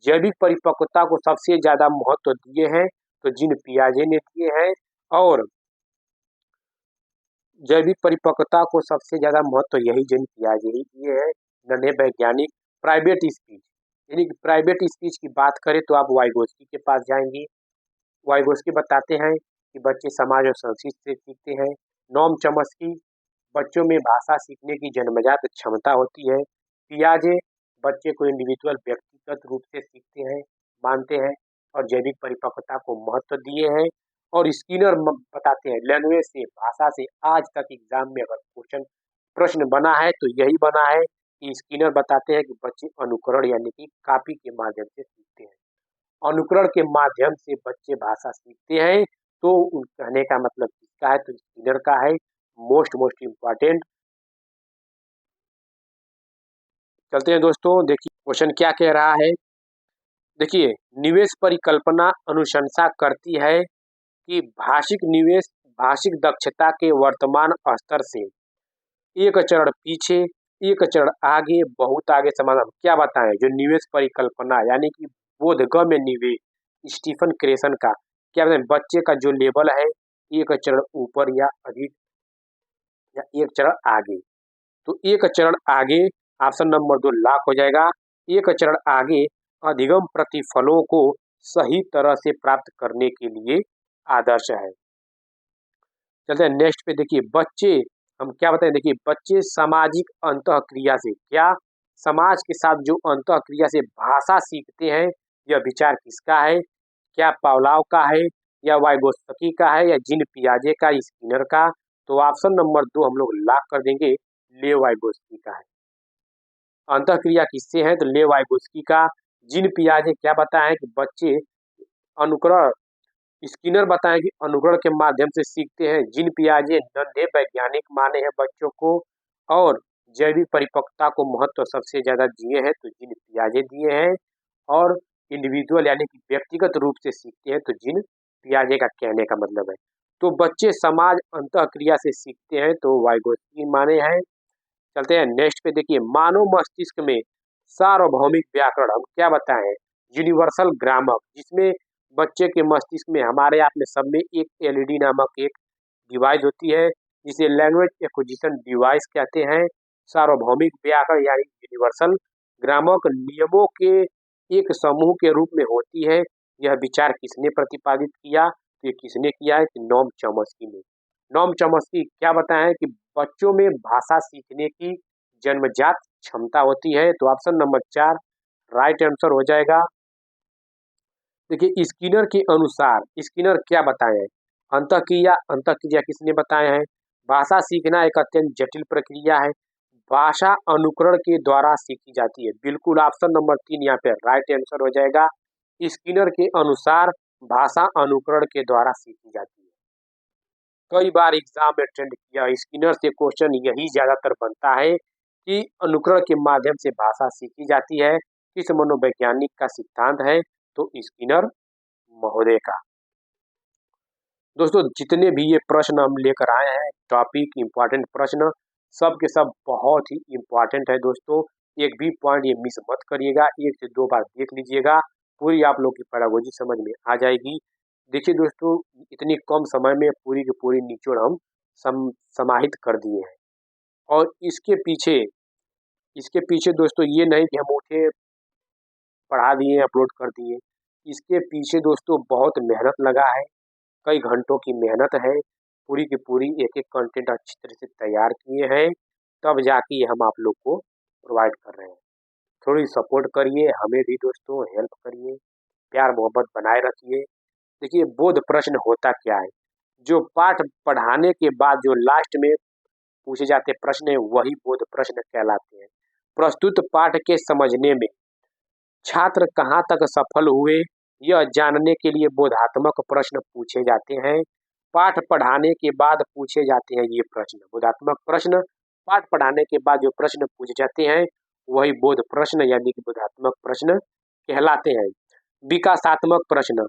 जैविक परिपक्वता को सबसे ज्यादा महत्व दिए हैं तो जिन पियाजे ने दिए हैं। और जैविक परिपक्वता को सबसे ज्यादा महत्व यही जिन पियाजे ही दिए हैं, नन्हे वैज्ञानिक। प्राइवेट स्पीच यानी कि प्राइवेट स्पीच की बात करें तो आप वाइगोस्की के पास जाएंगे। वाइगोस्की बताते हैं कि बच्चे समाज और संस्कृति से सीखते हैं। नोम चॉम्स्की, बच्चों में भाषा सीखने की जन्मजात क्षमता होती है। पियाजे, बच्चे को इंडिविजुअल व्यक्तिगत रूप से सीखते हैं, मानते हैं और जैविक परिपक्वता को महत्व दिए हैं। और स्किनर बताते हैं लैंग्वेज से, भाषा से आज तक एग्जाम में अगर प्रश्न बना है तो यही बना है कि स्किनर बताते हैं कि बच्चे अनुकरण यानी कि कॉपी के माध्यम से सीखते हैं। अनुकरण के माध्यम से बच्चे भाषा सीखते हैं। तो कहने का मतलब किसका है? तो स्किनर का है। Most important. चलते हैं दोस्तों, देखिए क्वेश्चन क्या कह रहा है। देखिए निवेश परिकल्पना अनुशंसा करती है कि भाषिक निवेश भाषिक दक्षता के वर्तमान स्तर से एक चरण पीछे, एक चरण आगे, बहुत आगे समाधान क्या बताएं। जो निवेश परिकल्पना यानी कि बोधगम्य निवेश स्टीफन क्रेशन का क्या बताएं, बच्चे का जो लेवल है एक चरण ऊपर या अधिक या एक चरण आगे। तो एक चरण आगे ऑप्शन नंबर 2 लॉक हो जाएगा। एक चरण आगे अधिगम प्रतिफलों को सही तरह से प्राप्त करने के लिए आदर्श है। चलते हैं नेक्स्ट पे। देखिए बच्चे, हम क्या बताएं, देखिए बच्चे सामाजिक अंतः क्रिया से, क्या समाज के साथ जो अंतः क्रिया से भाषा सीखते हैं, यह विचार किसका है? क्या पावलाव का है या वाइगोत्स्की का है या जिन पियाजे का, स्किनर का? तो ऑप्शन नंबर 2 हम लोग लॉक कर देंगे, ले वाइगोत्स्की का है। अंतः क्रिया किससे है? तो ले वाइगोत्स्की का। जिन पियाजे क्या बताएं कि बच्चे अनुकरण, स्किनर बताएं कि अनुकरण के माध्यम से सीखते हैं। जिन पियाजे नन्हे वैज्ञानिक माने हैं बच्चों को। और जैविक परिपक्वता को महत्व सबसे ज्यादा दिए हैं तो जिन पियाजे दिए हैं। और इंडिविजुअल यानी कि व्यक्तिगत रूप से सीखते हैं तो जिन पियाजे का कहने का मतलब है। तो बच्चे समाज अंतः क्रिया से सीखते हैं तो वाइगोत्स्की माने हैं। चलते हैं नेक्स्ट पे। देखिए मानव मस्तिष्क में सार्वभौमिक व्याकरण हम क्या बताएं, यूनिवर्सल ग्रामर, जिसमें बच्चे के मस्तिष्क में हमारे आप में सब में एक एलईडी नामक एक डिवाइस होती है जिसे लैंग्वेज एक्विजिशन डिवाइस कहते हैं। सार्वभौमिक व्याकरण यानी यूनिवर्सल ग्रामर नियमों के एक समूह के रूप में होती है। यह विचार किसने प्रतिपादित किया? तो ये किसने किया है? कि नोम चॉम्स्की ने। नोम चॉम्स्की क्या बताएं कि बच्चों में भाषा सीखने की जन्मजात क्षमता होती है। तो ऑप्शन नंबर 4 राइट आंसर हो जाएगा। देखिए स्किनर के अनुसार, स्किनर क्या बताएं, अंतःक्रिया किसने बताए हैं? भाषा सीखना एक अत्यंत जटिल प्रक्रिया है। भाषा अनुकरण के द्वारा सीखी जाती है। बिल्कुल ऑप्शन नंबर 3 यहाँ पे राइट आंसर हो जाएगा। स्किनर के अनुसार भाषा अनुकरण के द्वारा सीखी जाती है। कई बार एग्जाम में ट्रेंड किया स्किनर से क्वेश्चन यही ज्यादातर बनता है कि अनुकरण के माध्यम से भाषा सीखी जाती है, किस मनोवैज्ञानिक का सिद्धांत है? तो स्किनर महोदय का। दोस्तों जितने भी ये प्रश्न हम लेकर आए हैं टॉपिक इंपॉर्टेंट प्रश्न, सब के सब बहुत ही इंपॉर्टेंट है दोस्तों। एक भी पॉइंट ये मिस मत करिएगा, 1 से 2 बार देख लीजिएगा, पूरी आप लोग की पैडागोजी समझ में आ जाएगी। देखिए दोस्तों इतनी कम समय में पूरी की पूरी निचोड़ हम समाहित कर दिए हैं। और इसके पीछे दोस्तों ये नहीं कि हम उठे पढ़ा दिए अपलोड कर दिए, इसके पीछे दोस्तों बहुत मेहनत लगा है, कई घंटों की मेहनत है, पूरी की पूरी एक एक कंटेंट अच्छी तरह से तैयार किए हैं, तब जाके ये हम आप लोग को प्रोवाइड कर रहे हैं। थोड़ी सपोर्ट करिए, हमें भी दोस्तों हेल्प करिए, प्यार मोहब्बत बनाए रखिए। देखिए बोध प्रश्न होता क्या है? जो पाठ पढ़ाने के बाद जो लास्ट में पूछे जाते प्रश्न है वही बोध प्रश्न कहलाते हैं। प्रस्तुत पाठ के समझने में छात्र कहाँ तक सफल हुए यह जानने के लिए बोधात्मक प्रश्न पूछे जाते हैं। पाठ पढ़ाने के बाद पूछे जाते हैं ये प्रश्न, बोधात्मक प्रश्न पाठ पढ़ाने के बाद जो प्रश्न पूछे जाते हैं वही बोध प्रश्न यानी कि बोधात्मक प्रश्न कहलाते हैं। विकासात्मक प्रश्न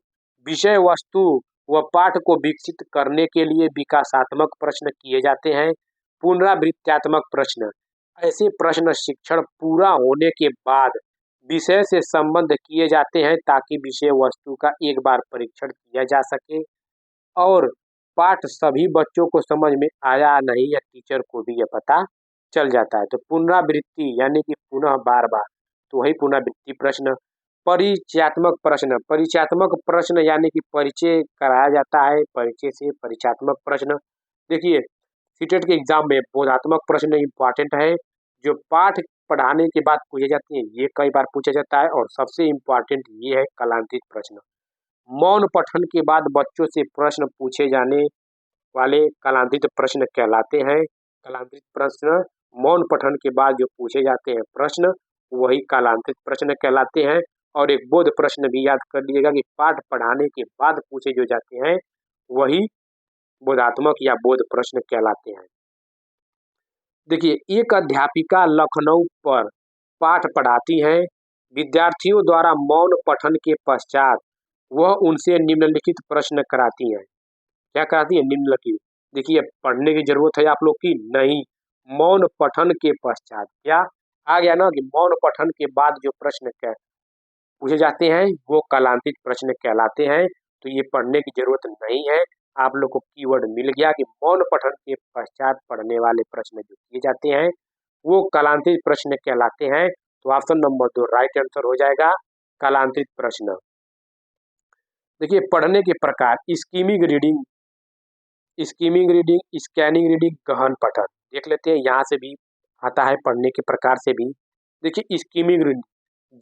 विषय वस्तु व पाठ को विकसित करने के लिए विकासात्मक प्रश्न किए जाते हैं। पुनरावृत्त्यात्मक प्रश्न ऐसे प्रश्न शिक्षण पूरा होने के बाद विषय से संबंध किए जाते हैं ताकि विषय वस्तु का एक बार परीक्षण किया जा सके और पाठ सभी बच्चों को समझ में आया नहीं या टीचर को भी यह पता चल जाता है। तो पुनरावृत्ति यानी कि पुनः बार बार, तो वही पुनरावृत्ति प्रश्न। परिचयात्मक प्रश्न यानी कि परिचय कराया जाता है, परिचय से परिचयात्मक प्रश्न। देखिए सीटेट के एग्जाम में बोधात्मक प्रश्न इंपॉर्टेंट है, जो पाठ पढ़ाने के बाद पूछे जाते हैं ये कई बार पूछा जाता है। और सबसे इम्पोर्टेंट ये है कालांतरित प्रश्न, मौन पठन के बाद बच्चों से प्रश्न पूछे जाने वाले कालांतरित प्रश्न कहलाते हैं। कालांतरित प्रश्न मौन पठन के बाद जो पूछे जाते हैं प्रश्न वही कालांतरित प्रश्न कहलाते हैं। और एक बोध प्रश्न भी याद कर लीजिएगा कि पाठ पढ़ाने के बाद पूछे जो जाते हैं वही बोधात्मक या बोध प्रश्न कहलाते हैं। देखिए एक अध्यापिका लखनऊ पर पाठ पढ़ाती हैं, विद्यार्थियों द्वारा मौन पठन के पश्चात वह उनसे निम्नलिखित प्रश्न कराती हैं। क्या कराती है? निम्नलिखित। देखिए पढ़ने की जरूरत है आप लोग की नहीं, मौन पठन के पश्चात क्या आ गया ना कि मौन पठन के बाद जो प्रश्न पूछे जाते हैं वो कालांतरित प्रश्न कहलाते हैं। तो ये पढ़ने की जरूरत नहीं है, आप लोग को कीवर्ड मिल गया कि मौन पठन के पश्चात पढ़ने वाले प्रश्न जो किए जाते हैं वो कालांतरित प्रश्न कहलाते हैं। तो ऑप्शन नंबर 2 राइट आंसर हो जाएगा, कालांतरित प्रश्न। देखिए पढ़ने के प्रकार, स्कीमिंग रीडिंग, स्कैनिंग रीडिंग, गहन पठन। देख लेते हैं यहाँ से भी आता है पढ़ने के प्रकार से भी। देखिए स्कीमिंग रीडिंग,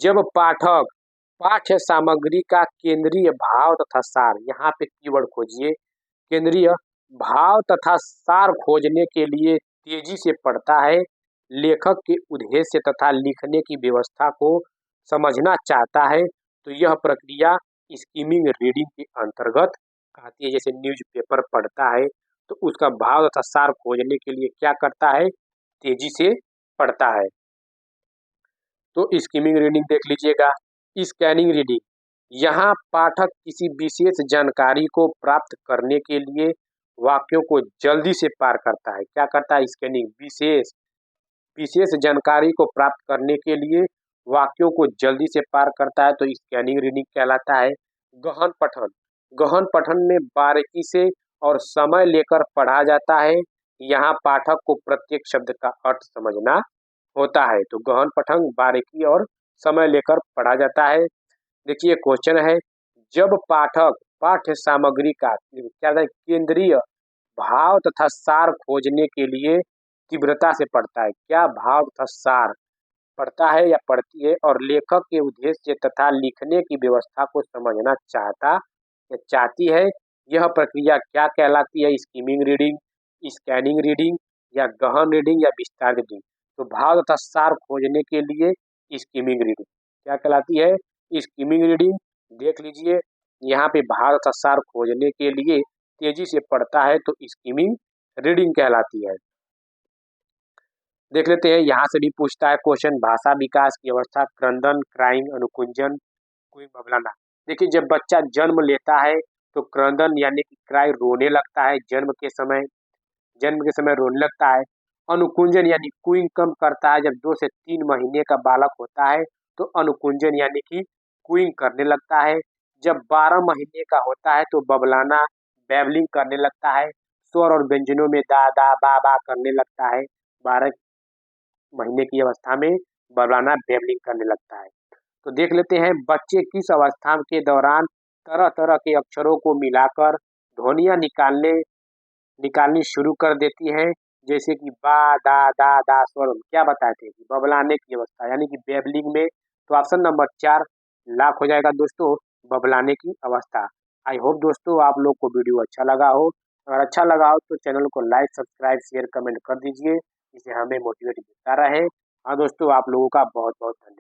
जब पाठक पाठ्य सामग्री का केंद्रीय भाव तथा सार, यहाँ पे कीवर्ड खोजिए, केंद्रीय भाव तथा सार खोजने के लिए तेजी से पढ़ता है, लेखक के उद्देश्य तथा लिखने की व्यवस्था को समझना चाहता है, तो यह प्रक्रिया स्कीमिंग रीडिंग के अंतर्गत आती है। जैसे न्यूज़पेपर पढ़ता है तो उसका भाव तथा सार खोजने के लिए क्या करता है? तेजी से पढ़ता है। तो स्कीमिंग रीडिंग देख लीजिएगा। स्कैनिंग रीडिंग, यहाँ पाठक किसी विशेष जानकारी को प्राप्त करने के लिए वाक्यों को जल्दी से पार करता है। क्या करता है? स्कैनिंग, विशेष जानकारी को प्राप्त करने के लिए वाक्यों को जल्दी से पार करता है, तो स्कैनिंग रीडिंग कहलाता है। गहन पठन में बारीकी से और समय लेकर पढ़ा जाता है, यहाँ पाठक को प्रत्येक शब्द का अर्थ समझना होता है। तो गहन पठन बारीकी और समय लेकर पढ़ा जाता है। देखिए क्वेश्चन है, जब पाठक पाठ्य सामग्री का क्या केंद्रीय भाव तथा सार खोजने के लिए तीव्रता से पढ़ता है, क्या भाव तथा सार पढ़ता है या पढ़ती है, और लेखक के उद्देश्य तथा लिखने की व्यवस्था को समझना चाहता या चाहती है, यह प्रक्रिया क्या कहलाती है? स्किमिंग रीडिंग, स्कैनिंग रीडिंग या गहन रीडिंग या विस्तार रीडिंग। तो भाव तथा सार खोजने के लिए स्किमिंग रीडिंग क्या कहलाती है? Skimming reading. देख लीजिए यहाँ पे भाव तथा सार खोजने के लिए तेजी से पढ़ता है तो स्किमिंग रीडिंग कहलाती है। देख लेते हैं, यहाँ से भी पूछता है क्वेश्चन, भाषा विकास की अवस्था क्रंदन, क्राइंग, अनुकुंजन, कोई बबलाना। देखिए जब बच्चा जन्म लेता है तो क्रंदन यानी कि क्राई रोने लगता है, जन्म के समय रोने लगता है। अनुकुंजन यानी कुइंग कम करता है, जब 2 से 3 महीने का बालक होता है तो अनुकुंजन यानी कि कुइंग करने लगता है। जब 12 महीने का होता है तो बबलाना बैबलिंग करने लगता है, स्वर और व्यंजनों में दा दा बा बा करने लगता है। 12 महीने की अवस्था में बबलाना बैबलिंग करने लगता है। तो देख लेते हैं बच्चे किस अवस्था के दौरान तरह तरह के अक्षरों को मिलाकर ध्वनियां निकालनी शुरू कर देती हैं, जैसे कि बा दा स्वर। क्या बताए थे कि बबलाने की अवस्था यानी कि बेबलिंग में। तो ऑप्शन नंबर 4 लॉक हो जाएगा दोस्तों, बबलाने की अवस्था। आई होप दोस्तों आप लोग को वीडियो अच्छा लगा हो। अगर अच्छा लगा हो तो चैनल को लाइक, सब्सक्राइब, शेयर, कमेंट कर दीजिए, जिससे हमें मोटिवेट मिलता रहे। हाँ दोस्तों, आप लोगों का बहुत बहुत धन्यवाद।